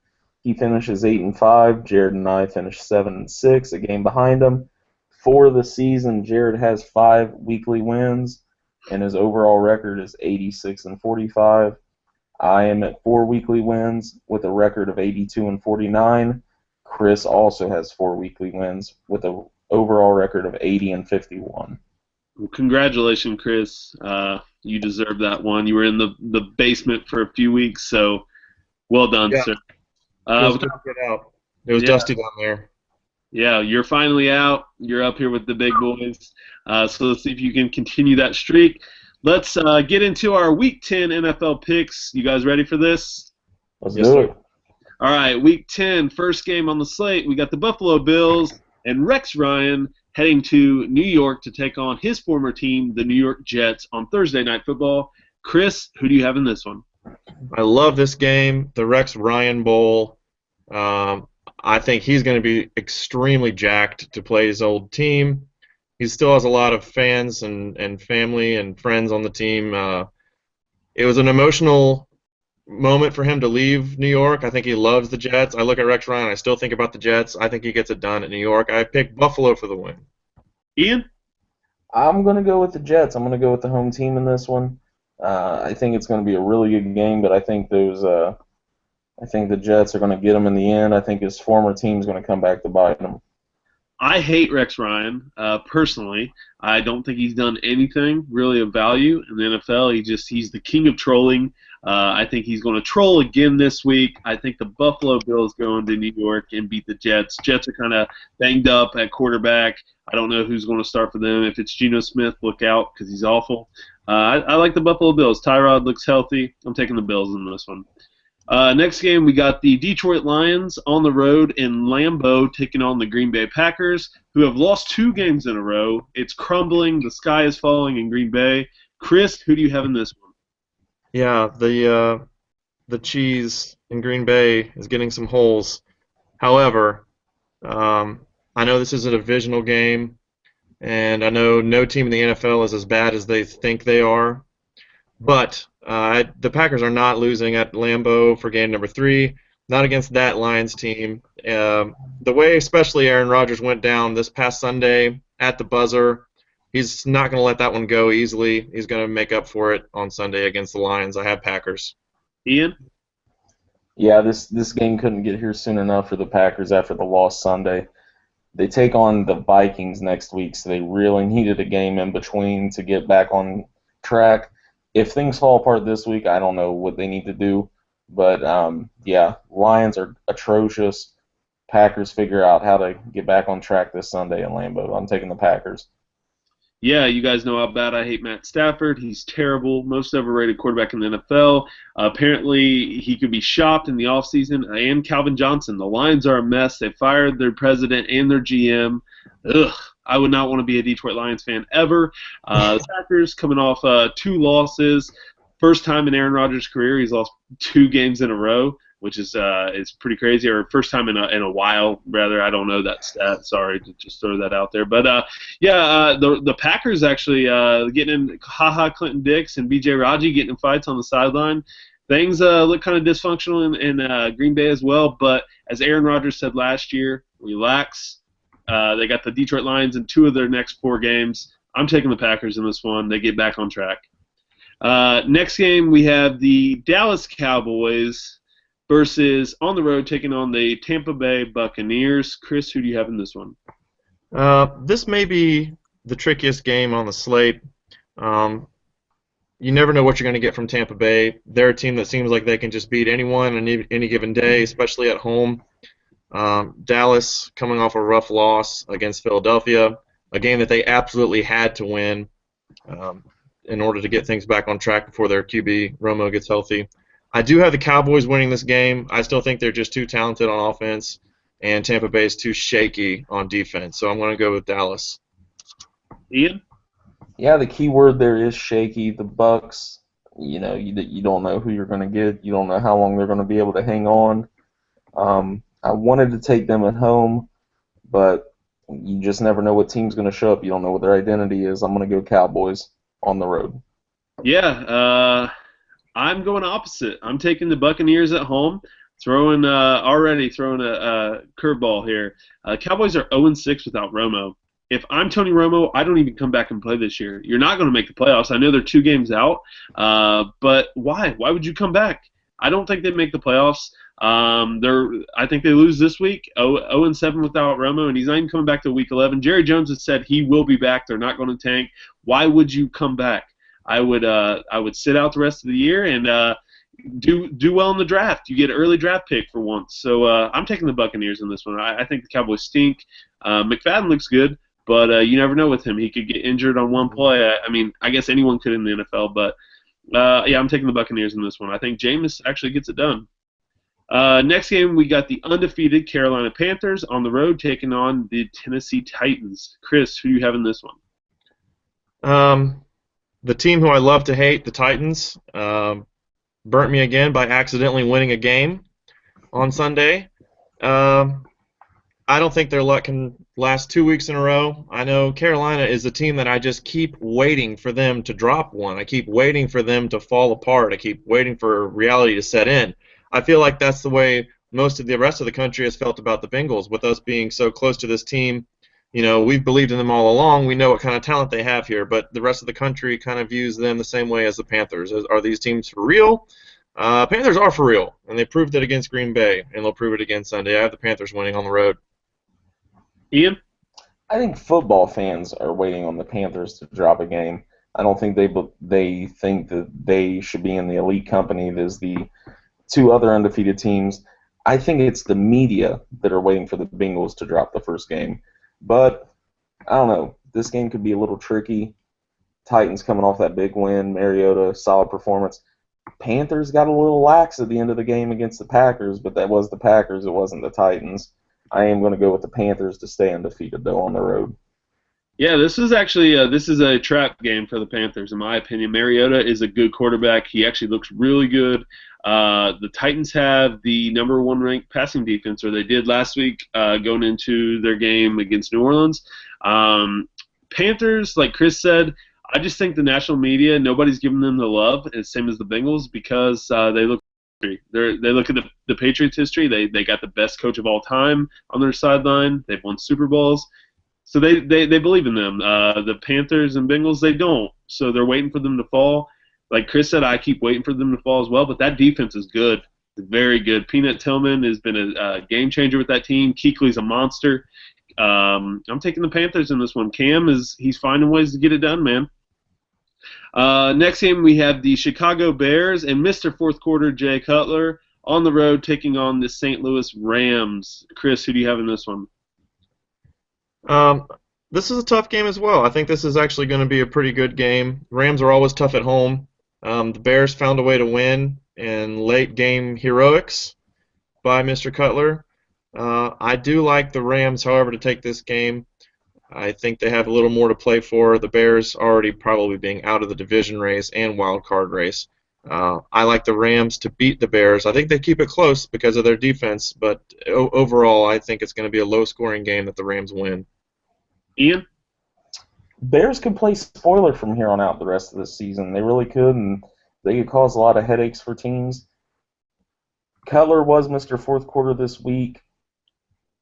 He finishes 8-5. Jared and I finished 7-6, a game behind him. For the season, Jared has 5 weekly wins, and his overall record is 86-45. I am at 4 weekly wins with a record of 82-49. Chris also has 4 weekly wins with an overall record of 80-51. Well, congratulations, Chris. You deserve that one. You were in the basement for a few weeks, so well done, sir. It was dusty down there. Yeah, you're finally out. You're up here with the big boys. So let's see if you can continue that streak. Let's get into our Week 10 NFL picks. You guys ready for this? Let's do it. All right, Week 10, first game on the slate. We got the Buffalo Bills and Rex Ryan heading to New York to take on his former team, the New York Jets, on Thursday Night Football. Chris, who do you have in this one? I love this game, the Rex Ryan Bowl. I think he's going to be extremely jacked to play his old team. He still has a lot of fans and family and friends on the team. It was an emotional moment for him to leave New York. I think he loves the Jets. I look at Rex Ryan, I still think about the Jets. I think he gets it done at New York. I picked Buffalo for the win. Ian? I'm going to go with the Jets. I'm going to go with the home team in this one. I think it's going to be a really good game, but I think the Jets are going to get him in the end. I think his former team is going to come back to bite him. I hate Rex Ryan, personally. I don't think he's done anything really of value in the NFL. He's the king of trolling. I think he's going to troll again this week. I think the Buffalo Bills go into New York and beat the Jets. Jets are kind of banged up at quarterback. I don't know who's going to start for them. If it's Geno Smith, look out because he's awful. I like the Buffalo Bills. Tyrod looks healthy. I'm taking the Bills in this one. Next game, we got the Detroit Lions on the road in Lambeau taking on the Green Bay Packers, who have lost 2 games in a row. It's crumbling. The sky is falling in Green Bay. Chris, who do you have in this one? Yeah, the cheese in Green Bay is getting some holes. However, I know this is a divisional game, and I know no team in the NFL is as bad as they think they are. But the Packers are not losing at Lambeau for game number 3, not against that Lions team. The way especially Aaron Rodgers went down this past Sunday at the buzzer, he's not going to let that one go easily. He's going to make up for it on Sunday against the Lions. I have Packers. Ian? Yeah, this game couldn't get here soon enough for the Packers after the loss Sunday. They take on the Vikings next week, so they really needed a game in between to get back on track. If things fall apart this week, I don't know what they need to do. But, yeah, Lions are atrocious. Packers figure out how to get back on track this Sunday in Lambeau. I'm taking the Packers. Yeah, you guys know how bad I hate Matt Stafford. He's terrible, most overrated quarterback in the NFL. Apparently, he could be shopped in the offseason. And Calvin Johnson. The Lions are a mess. They fired their president and their GM. Ugh, I would not want to be a Detroit Lions fan ever. The Packers coming off 2 losses. First time in Aaron Rodgers' career, he's lost 2 games in a row, which is pretty crazy. Or first time in a while, rather. I don't know that stat. Sorry to just throw that out there. But the Packers actually getting in Clinton Dix and B.J. Raji getting in fights on the sideline. Things look kind of dysfunctional in Green Bay as well. But as Aaron Rodgers said last year, relax. They got the Detroit Lions in 2 of their next 4 games. I'm taking the Packers in this one. They get back on track. Next game, we have the Dallas Cowboys versus on the road taking on the Tampa Bay Buccaneers. Chris, who do you have in this one? This may be the trickiest game on the slate. You never know what you're going to get from Tampa Bay. They're a team that seems like they can just beat anyone on any given day, especially at home. Dallas coming off a rough loss against Philadelphia, a game that they absolutely had to win in order to get things back on track before their QB, Romo, gets healthy. I do have the Cowboys winning this game. I still think they're just too talented on offense, and Tampa Bay is too shaky on defense, so I'm going to go with Dallas. Ian? Yeah, the key word there is shaky. The Bucks, you don't know who you're going to get. You don't know how long they're going to be able to hang on. I wanted to take them at home, but you just never know what team's going to show up. You don't know what their identity is. I'm going to go Cowboys on the road. Yeah, I'm going opposite. I'm taking the Buccaneers at home. Already throwing a curveball here. Cowboys are 0-6 without Romo. If I'm Tony Romo, I don't even come back and play this year. You're not going to make the playoffs. I know they're 2 games out, but why? Why would you come back? I don't think they make the playoffs. I think they lose this week, 0-7 without Romo, and he's not even coming back to Week 11. Jerry Jones has said he will be back. They're not going to tank. Why would you come back? I would sit out the rest of the year and do well in the draft. You get an early draft pick for once. So I'm taking the Buccaneers in this one. I think the Cowboys stink. McFadden looks good, but you never know with him. He could get injured on one play. I guess anyone could in the NFL, but yeah, I'm taking the Buccaneers in this one. I think Jameis actually gets it done. Next game, we got the undefeated Carolina Panthers on the road taking on the Tennessee Titans. Chris, who do you have in this one? The team who I love to hate, the Titans, burnt me again by accidentally winning a game on Sunday. I don't think their luck can last 2 weeks in a row. I know Carolina is a team that I just keep waiting for them to drop one. I keep waiting for them to fall apart. I keep waiting for reality to set in. I feel like that's the way most of the rest of the country has felt about the Bengals, with us being so close to this team. You know, we've believed in them all along. We know what kind of talent they have here, but the rest of the country kind of views them the same way as the Panthers. Are these teams for real? Panthers are for real, and they proved it against Green Bay, and they'll prove it again Sunday. I have the Panthers winning on the road. Ian? I think football fans are waiting on the Panthers to drop a game. I don't think they think that they should be in the elite company. There's the two other undefeated teams. I think it's the media that are waiting for the Bengals to drop the first game. But I don't know. This game could be a little tricky. Titans coming off that big win. Mariota, solid performance. Panthers got a little lax at the end of the game against the Packers, but that was the Packers. It wasn't the Titans. I am going to go with the Panthers to stay undefeated, though, on the road. Yeah, this is actually this is a trap game for the Panthers, in my opinion. Mariota is a good quarterback. He actually looks really good. The Titans have the number 1 ranked passing defense, or they did last week going into their game against New Orleans. Panthers, like Chris said, I just think the national media, nobody's giving them the love, same as the Bengals, because they look at the Patriots' history. They got the best coach of all time on their sideline. They've won Super Bowls. So they believe in them. The Panthers and Bengals, they don't. So they're waiting for them to fall. Like Chris said, I keep waiting for them to fall as well. But that defense is good. It's very good. Peanut Tillman has been a game changer with that team. Kuechly's a monster. I'm taking the Panthers in this one. Cam he's finding ways to get it done, man. Next game, we have the Chicago Bears and Mr. Fourth Quarter Jay Cutler on the road taking on the St. Louis Rams. Chris, who do you have in this one? This is a tough game as well. I think this is actually going to be a pretty good game. Rams are always tough at home. The Bears found a way to win in late game heroics by Mr. Cutler. I do like the Rams, however, to take this game. I think they have a little more to play for. The Bears already probably being out of the division race and wild card race. I like the Rams to beat the Bears. I think they keep it close because of their defense, but overall I think it's going to be a low-scoring game that the Rams win. Ian? Bears could play spoiler from here on out the rest of the season. They really could, and they could cause a lot of headaches for teams. Cutler was Mr. Fourth Quarter this week.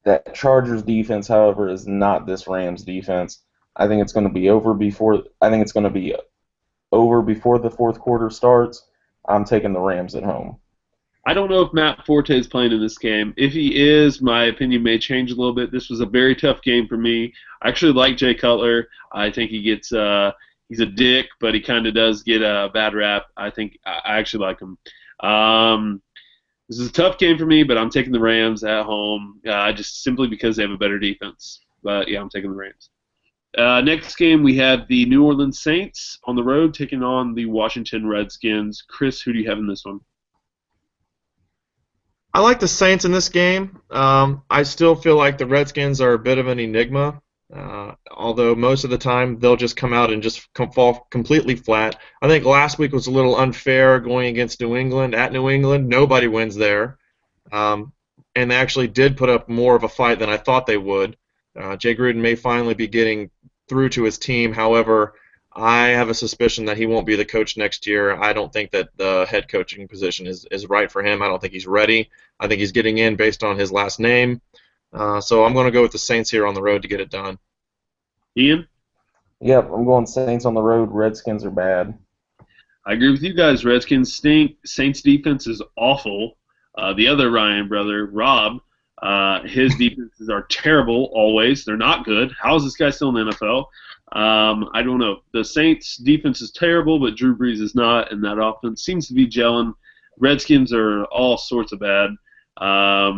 That Chargers defense, however, is not this Rams defense. I think it's going to be over before the fourth quarter starts. I'm taking the Rams at home. I don't know if Matt Forte is playing in this game. If he is, my opinion may change a little bit. This was a very tough game for me. I actually like Jay Cutler. I think he gets he's a dick, but he kind of does get a bad rap. I actually like him. This is a tough game for me, but I'm taking the Rams at home just simply because they have a better defense. But, yeah, I'm taking the Rams. Next game, we have the New Orleans Saints on the road taking on the Washington Redskins. Chris, who do you have in this one? I like the Saints in this game. I still feel like the Redskins are a bit of an enigma, although most of the time they'll just come out and just fall completely flat. I think last week was a little unfair going against New England. At New England, nobody wins there, and they actually did put up more of a fight than I thought they would. Jay Gruden may finally be getting through to his team. However, I have a suspicion that he won't be the coach next year. I don't think that the head coaching position is right for him. I don't think he's ready. I think he's getting in based on his last name. So I'm going to go with the Saints here on the road to get it done. Ian? Yep, I'm going Saints on the road. Redskins are bad. I agree with you guys. Redskins stink. Saints defense is awful. The other Ryan brother, Rob, his defenses are terrible always. They're not good. How is this guy still in the NFL? I don't know. The Saints' defense is terrible, but Drew Brees is not, and that offense seems to be gelling. Redskins are all sorts of bad. I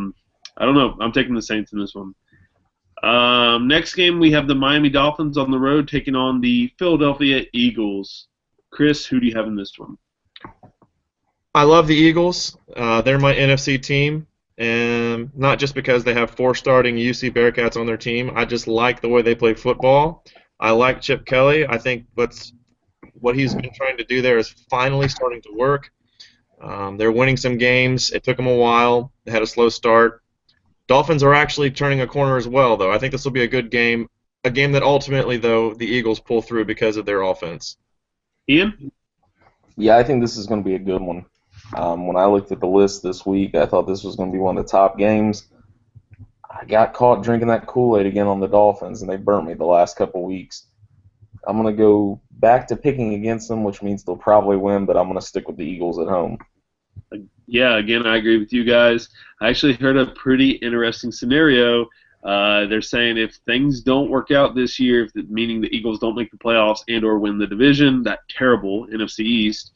don't know. I'm taking the Saints in this one. Next game, we have the Miami Dolphins on the road taking on the Philadelphia Eagles. Chris, who do you have in this one? I love the Eagles. They're my NFC team, and not just because they have four starting UC Bearcats on their team. I just like the way they play football. I like Chip Kelly. I think what he's been trying to do there is finally starting to work. They're winning some games. It took them a while. They had a slow start. Dolphins are actually turning a corner as well, though. I think this will be a good game, a game that ultimately, though, the Eagles pull through because of their offense. Ian? Yeah, I think this is going to be a good one. When I looked at the list this week, I thought this was going to be one of the top games. I got caught drinking that Kool-Aid again on the Dolphins, and they burnt me the last couple weeks. I'm going to go back to picking against them, which means they'll probably win, but I'm going to stick with the Eagles at home. Yeah, again, I agree with you guys. I actually heard a pretty interesting scenario. They're saying if things don't work out this year, meaning the Eagles don't make the playoffs and or win the division, that terrible NFC East,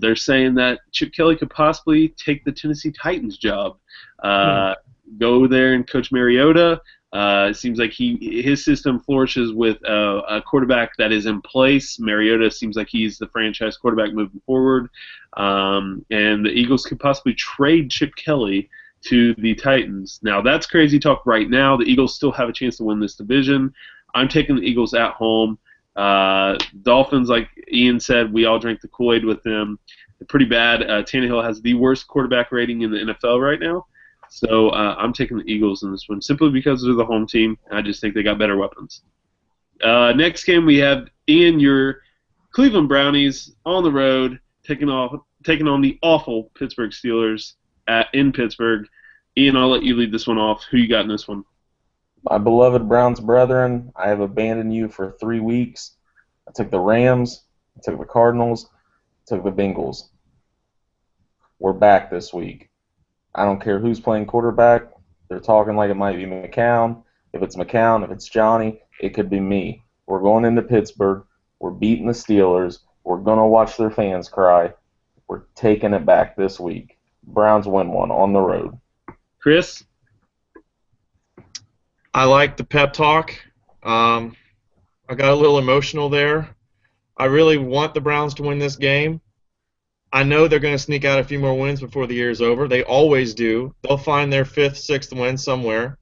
they're saying that Chip Kelly could possibly take the Tennessee Titans job. Go there and coach Mariota. It seems like his system flourishes with a quarterback that is in place. Mariota seems like he's the franchise quarterback moving forward. And the Eagles could possibly trade Chip Kelly to the Titans. Now, that's crazy talk right now. The Eagles still have a chance to win this division. I'm taking the Eagles at home. Dolphins, like Ian said, we all drank the Kool-Aid with them. They're pretty bad. Tannehill has the worst quarterback rating in the NFL right now. So I'm taking the Eagles in this one simply because they're the home team. I just think they got better weapons. Next game we have, Ian, your Cleveland Brownies on the road taking on the awful Pittsburgh Steelers in Pittsburgh. Ian, I'll let you lead this one off. Who you got in this one? My beloved Browns brethren, I have abandoned you for 3 weeks. I took the Rams, I took the Cardinals, I took the Bengals. We're back this week. I don't care who's playing quarterback. They're talking like it might be McCown. If it's McCown, if it's Johnny, it could be me. We're going into Pittsburgh. We're beating the Steelers. We're going to watch their fans cry. We're taking it back this week. Browns win one on the road. Chris? I like the pep talk. I got a little emotional there. I really want the Browns to win this game. I know they're going to sneak out a few more wins before the year is over. They always do. They'll find their fifth, sixth win somewhere.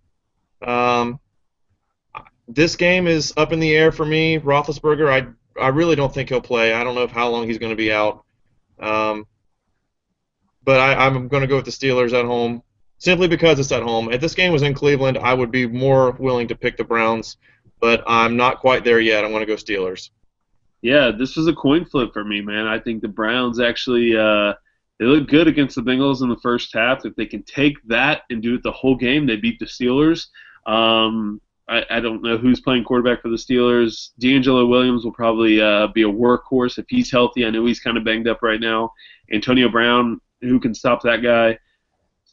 This game is up in the air for me. Roethlisberger, I really don't think he'll play. I don't know how long he's going to be out. But I'm going to go with the Steelers at home simply because it's at home. If this game was in Cleveland, I would be more willing to pick the Browns, but I'm not quite there yet. I'm going to go Steelers. Yeah, this was a coin flip for me, man. I think the Browns actually they look good against the Bengals in the first half. If they can take that and do it the whole game, they beat the Steelers. I don't know who's playing quarterback for the Steelers. D'Angelo Williams will probably be a workhorse if he's healthy. I know he's kind of banged up right now. Antonio Brown, who can stop that guy?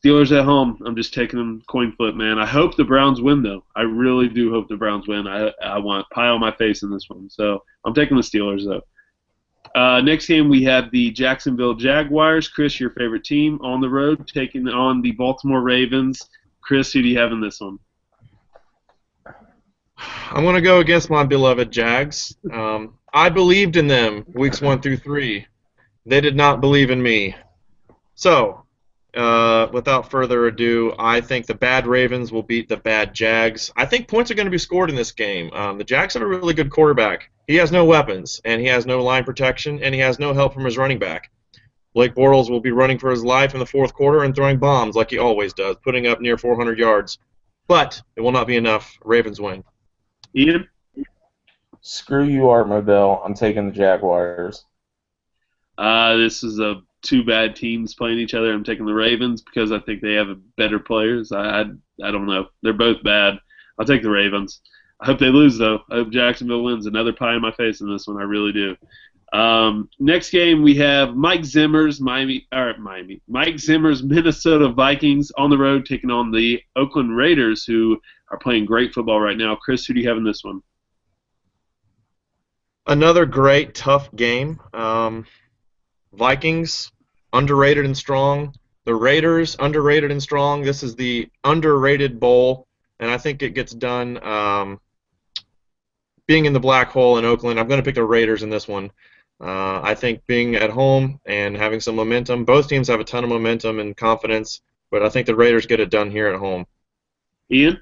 Steelers at home. I'm just taking them coin flip, man. I hope the Browns win, though. I really do hope the Browns win. I want pie on my face in this one. So I'm taking the Steelers, though. Next game, we have the Jacksonville Jaguars. Chris, your favorite team, on the road, taking on the Baltimore Ravens. Chris, who do you have in this one? I'm going to go against my beloved Jags. I believed in them weeks 1 through 3. They did not believe in me. So, without further ado, I think the bad Ravens will beat the bad Jags. I think points are going to be scored in this game. The Jags have a really good quarterback. He has no weapons, and he has no line protection, and he has no help from his running back. Blake Bortles will be running for his life in the fourth quarter and throwing bombs like he always does, putting up near 400 yards. But it will not be enough. Ravens win. Ian? Screw you, Art Modell. I'm taking the Jaguars. This is two bad teams playing each other. I'm taking the Ravens because I think they have better players. I don't know. They're both bad. I'll take the Ravens. I hope they lose, though. I hope Jacksonville wins. Another pie in my face in this one. I really do. Next game, we have Mike Zimmer's Mike Zimmer's Minnesota Vikings on the road taking on the Oakland Raiders, who are playing great football right now. Chris, who do you have in this one? Another great, tough game. Vikings, underrated and strong. The Raiders, underrated and strong. This is the underrated bowl, and I think it gets done being in the black hole in Oakland. I'm going to pick the Raiders in this one. I think being at home and having some momentum, both teams have a ton of momentum and confidence, but I think the Raiders get it done here at home. Ian?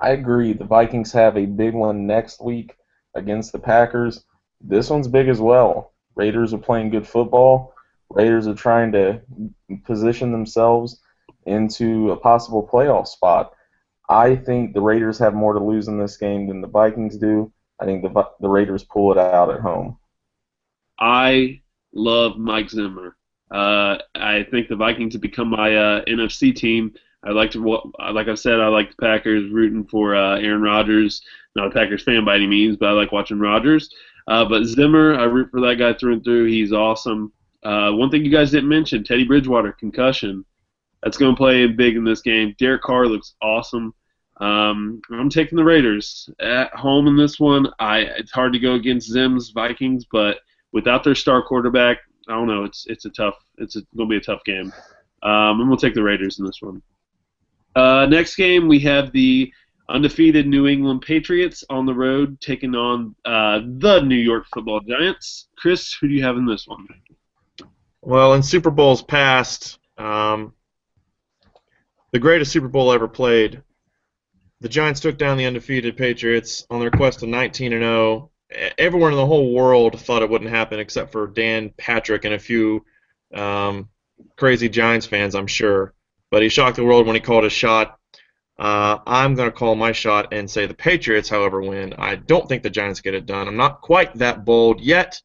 I agree. The Vikings have a big one next week against the Packers. This one's big as well. Raiders are playing good football. Raiders are trying to position themselves into a possible playoff spot. I think the Raiders have more to lose in this game than the Vikings do. I think the Raiders pull it out at home. I love Mike Zimmer. I think the Vikings have become my NFC team. Like I said, I like the Packers, rooting for Aaron Rodgers. Not a Packers fan by any means, but I like watching Rodgers. But Zimmer, I root for that guy through and through. He's awesome. One thing you guys didn't mention, Teddy Bridgewater, concussion. That's going to play big in this game. Derek Carr looks awesome. I'm taking the Raiders at home in this one. It's hard to go against Zim's Vikings, but without their star quarterback, I don't know. It's going to be a tough game. I'm going to take the Raiders in this one. Next game, we have the undefeated New England Patriots on the road taking on the New York Football Giants. Chris, who do you have in this one? Well, in Super Bowls past, the greatest Super Bowl ever played, the Giants took down the undefeated Patriots on their quest to 19-0. Everyone in the whole world thought it wouldn't happen except for Dan Patrick and a few crazy Giants fans, I'm sure. But he shocked the world when he called his shot. I'm going to call my shot and say the Patriots, however, win. I don't think the Giants get it done. I'm not quite that bold yet.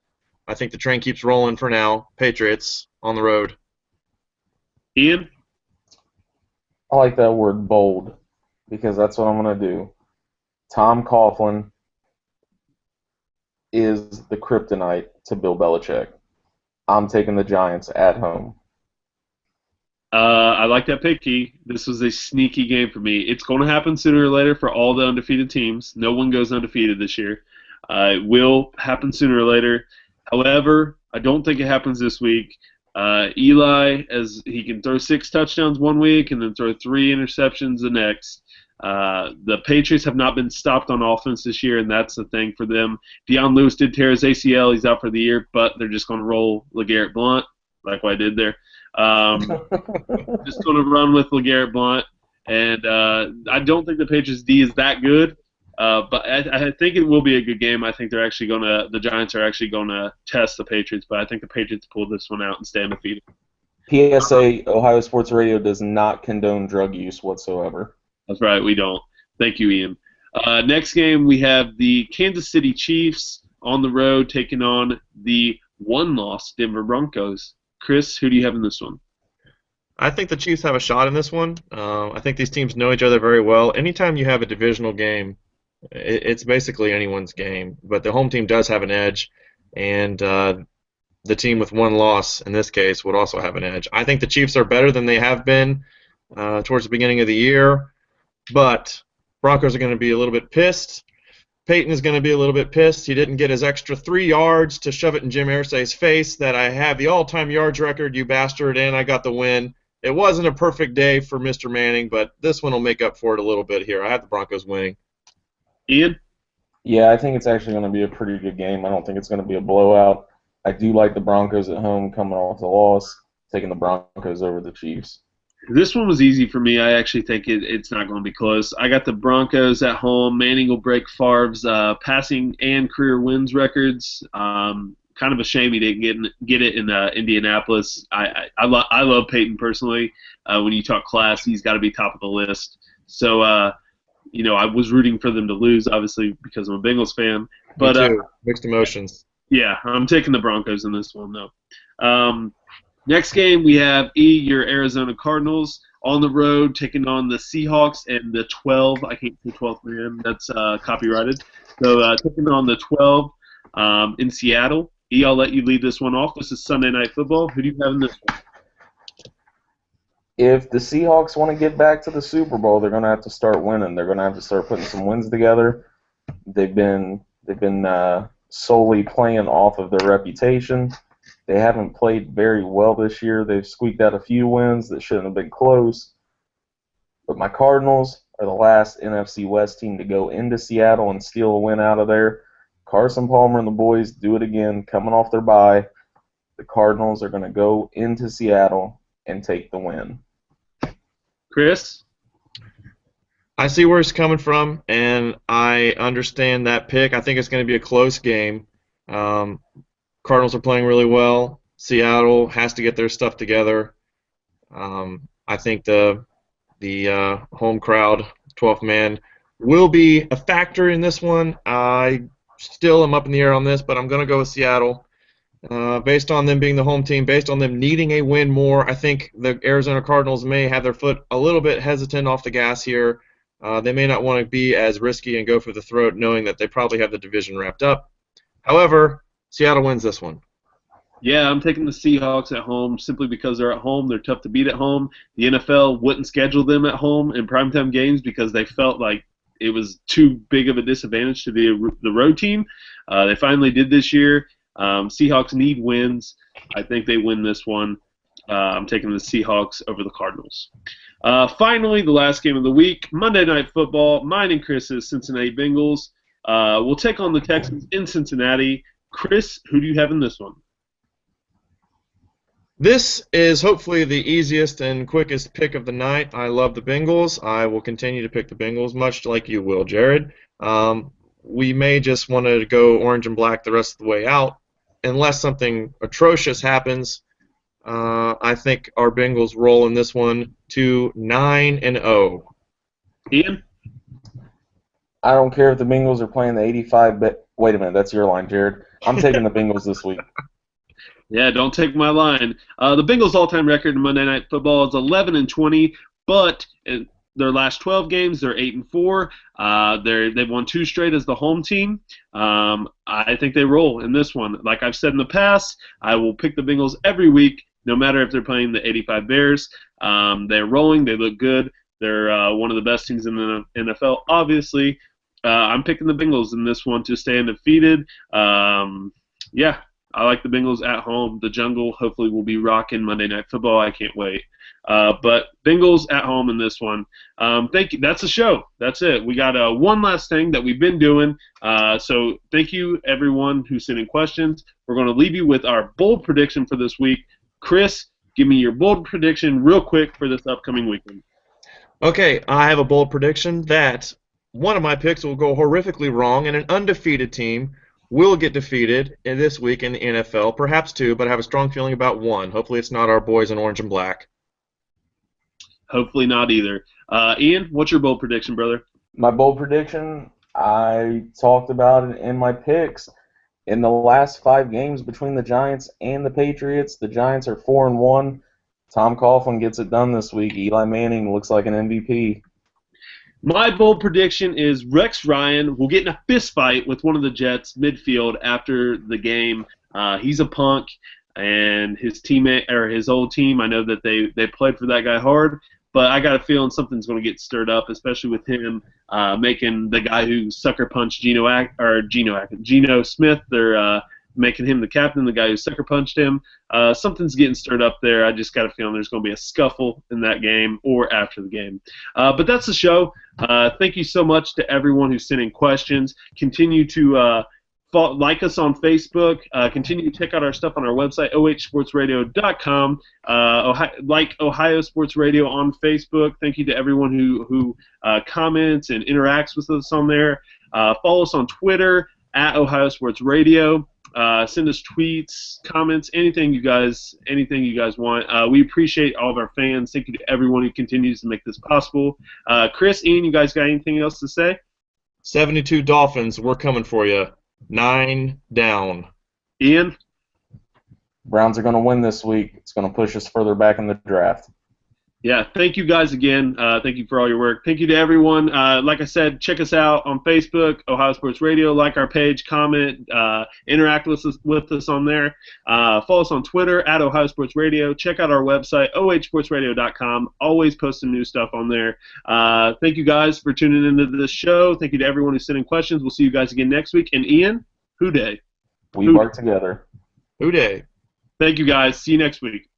I think the train keeps rolling for now. Patriots on the road. Ian? I like that word bold because that's what I'm going to do. Tom Coughlin is the kryptonite to Bill Belichick. I'm taking the Giants at home. I like that pick, Key. This was a sneaky game for me. It's going to happen sooner or later for all the undefeated teams. No one goes undefeated this year. It will happen sooner or later. However, I don't think it happens this week. Eli, as he can throw 6 touchdowns one week and then throw 3 interceptions the next. The Patriots have not been stopped on offense this year, and that's the thing for them. Deion Lewis did tear his ACL. He's out for the year, but they're just going to roll LeGarrette Blount, like what I did there. Just going to run with LeGarrette Blount, and I don't think the Patriots D is that good, but I think it will be a good game. I think the Giants are actually going to test the Patriots, but I think the Patriots pull this one out and stay undefeated. PSA: Ohio Sports Radio does not condone drug use whatsoever. That's right, we don't. Thank you, Ian. Next game, we have the Kansas City Chiefs on the road taking on the one-loss Denver Broncos. Chris, who do you have in this one? I think the Chiefs have a shot in this one. I think these teams know each other very well. Anytime you have a divisional game, it's basically anyone's game. But the home team does have an edge, and the team with one loss, in this case, would also have an edge. I think the Chiefs are better than they have been towards the beginning of the year, but Broncos are going to be a little bit pissed. Peyton is going to be a little bit pissed. He didn't get his extra 3 yards to shove it in Jim Irsay's face that I have the all-time yards record, you bastard, and I got the win. It wasn't a perfect day for Mr. Manning, but this one will make up for it a little bit here. I have the Broncos winning. Ian? Yeah, I think it's actually going to be a pretty good game. I don't think it's going to be a blowout. I do like the Broncos at home coming off the loss, taking the Broncos over the Chiefs. This one was easy for me. I actually think it's not going to be close. I got the Broncos at home. Manning will break Favre's passing and career wins records. Kind of a shame he didn't get it in Indianapolis. I love Peyton personally. When you talk class, he's got to be top of the list. So, I was rooting for them to lose, obviously, because I'm a Bengals fan. But Me too. Mixed emotions. Yeah, I'm taking the Broncos in this one, though. Next game, we have your Arizona Cardinals on the road taking on the Seahawks and the 12. I can't say 12th man. That's copyrighted. So taking on the 12 in Seattle. I'll let you lead this one off. This is Sunday Night Football. Who do you have in this one? If the Seahawks want to get back to the Super Bowl, they're going to have to start winning. They're going to have to start putting some wins together. They've been solely playing off of their reputation. They haven't played very well this year. They've squeaked out a few wins that shouldn't have been close. But my Cardinals are the last NFC West team to go into Seattle and steal a win out of there. Carson Palmer and the boys do it again, coming off their bye. The Cardinals are going to go into Seattle and take the win. Chris? I see where it's coming from, and I understand that pick. I think it's going to be a close game. Cardinals are playing really well. Seattle has to get their stuff together. I think the home crowd, 12th man, will be a factor in this one. I still am up in the air on this, but I'm going to go with Seattle. Based on them being the home team, based on them needing a win more, I think the Arizona Cardinals may have their foot a little bit hesitant off the gas here. They may not want to be as risky and go for the throat, knowing that they probably have the division wrapped up. However, Seattle wins this one. Yeah, I'm taking the Seahawks at home simply because they're at home. They're tough to beat at home. The NFL wouldn't schedule them at home in primetime games because they felt like it was too big of a disadvantage to the road team. They finally did this year. Seahawks need wins. I think they win this one. I'm taking the Seahawks over the Cardinals. Finally, the last game of the week, Monday Night Football. Mine and Chris's Cincinnati Bengals will take on the Texans in Cincinnati. Chris, who do you have in this one? This is hopefully the easiest and quickest pick of the night. I love the Bengals. I will continue to pick the Bengals, much like you will, Jared. We may just want to go orange and black the rest of the way out. Unless something atrocious happens, I think our Bengals roll in this one to 9-0. Ian? I don't care if the Bengals are playing the 85 but wait a minute, that's your line, Jared. I'm taking the Bengals this week. Yeah, don't take my line. The Bengals' all-time record in Monday Night Football is 11-20, but in their last 12 games, they're 8-4. They've won 2 straight as the home team. I think they roll in this one. Like I've said in the past, I will pick the Bengals every week, no matter if they're playing the 85 Bears. They're rolling. They look good. They're one of the best teams in the NFL, obviously. I'm picking the Bengals in this one to stay undefeated. Yeah. I like the Bengals at home. The Jungle hopefully will be rocking Monday Night Football. I can't wait. But Bengals at home in this one. Thank you. That's the show. That's it. We got one last thing that we've been doing. So thank you, everyone who sent in questions. We're going to leave you with our bold prediction for this week. Chris, give me your bold prediction real quick for this upcoming weekend. Okay, I have a bold prediction that one of my picks will go horrifically wrong, and an undefeated team will get defeated in this week in the NFL, perhaps 2, but I have a strong feeling about 1. Hopefully it's not our boys in orange and black. Hopefully not either. Ian, what's your bold prediction, brother? My bold prediction, I talked about it in my picks. In the last 5 games between the Giants and the Patriots, the Giants are 4-1. Tom Coughlin gets it done this week. Eli Manning looks like an MVP. My bold prediction is Rex Ryan will get in a fist fight with one of the Jets midfield after the game. He's a punk, and his teammate or his old team, I know that they played for that guy hard, but I got a feeling something's going to get stirred up, especially with him making the guy who sucker punched Geno Smith. They're making him the captain, the guy who sucker punched him. Something's getting stirred up there. I just got a feeling there's going to be a scuffle in that game or after the game. But that's the show. Thank you so much to everyone who sent in questions. Continue to like us on Facebook. Continue to check out our stuff on our website, ohsportsradio.com. Like Ohio Sports Radio on Facebook. Thank you to everyone who comments and interacts with us on there. Follow us on Twitter at Ohio Sports Radio. Send us tweets, comments, anything you guys want. We appreciate all of our fans. Thank you to everyone who continues to make this possible. Chris, Ian, you guys got anything else to say? 72 Dolphins, we're coming for you. 9 down. Ian? Browns are going to win this week. It's going to push us further back in the draft. Yeah, thank you guys again. Thank you for all your work. Thank you to everyone. Like I said, check us out on Facebook, Ohio Sports Radio. Like our page, comment, interact with us on there. Follow us on Twitter at Ohio Sports Radio. Check out our website, ohsportsradio.com. Always posting new stuff on there. Thank you guys for tuning into this show. Thank you to everyone who sent in questions. We'll see you guys again next week. And Ian, who day? We work together. Who day? Thank you guys. See you next week.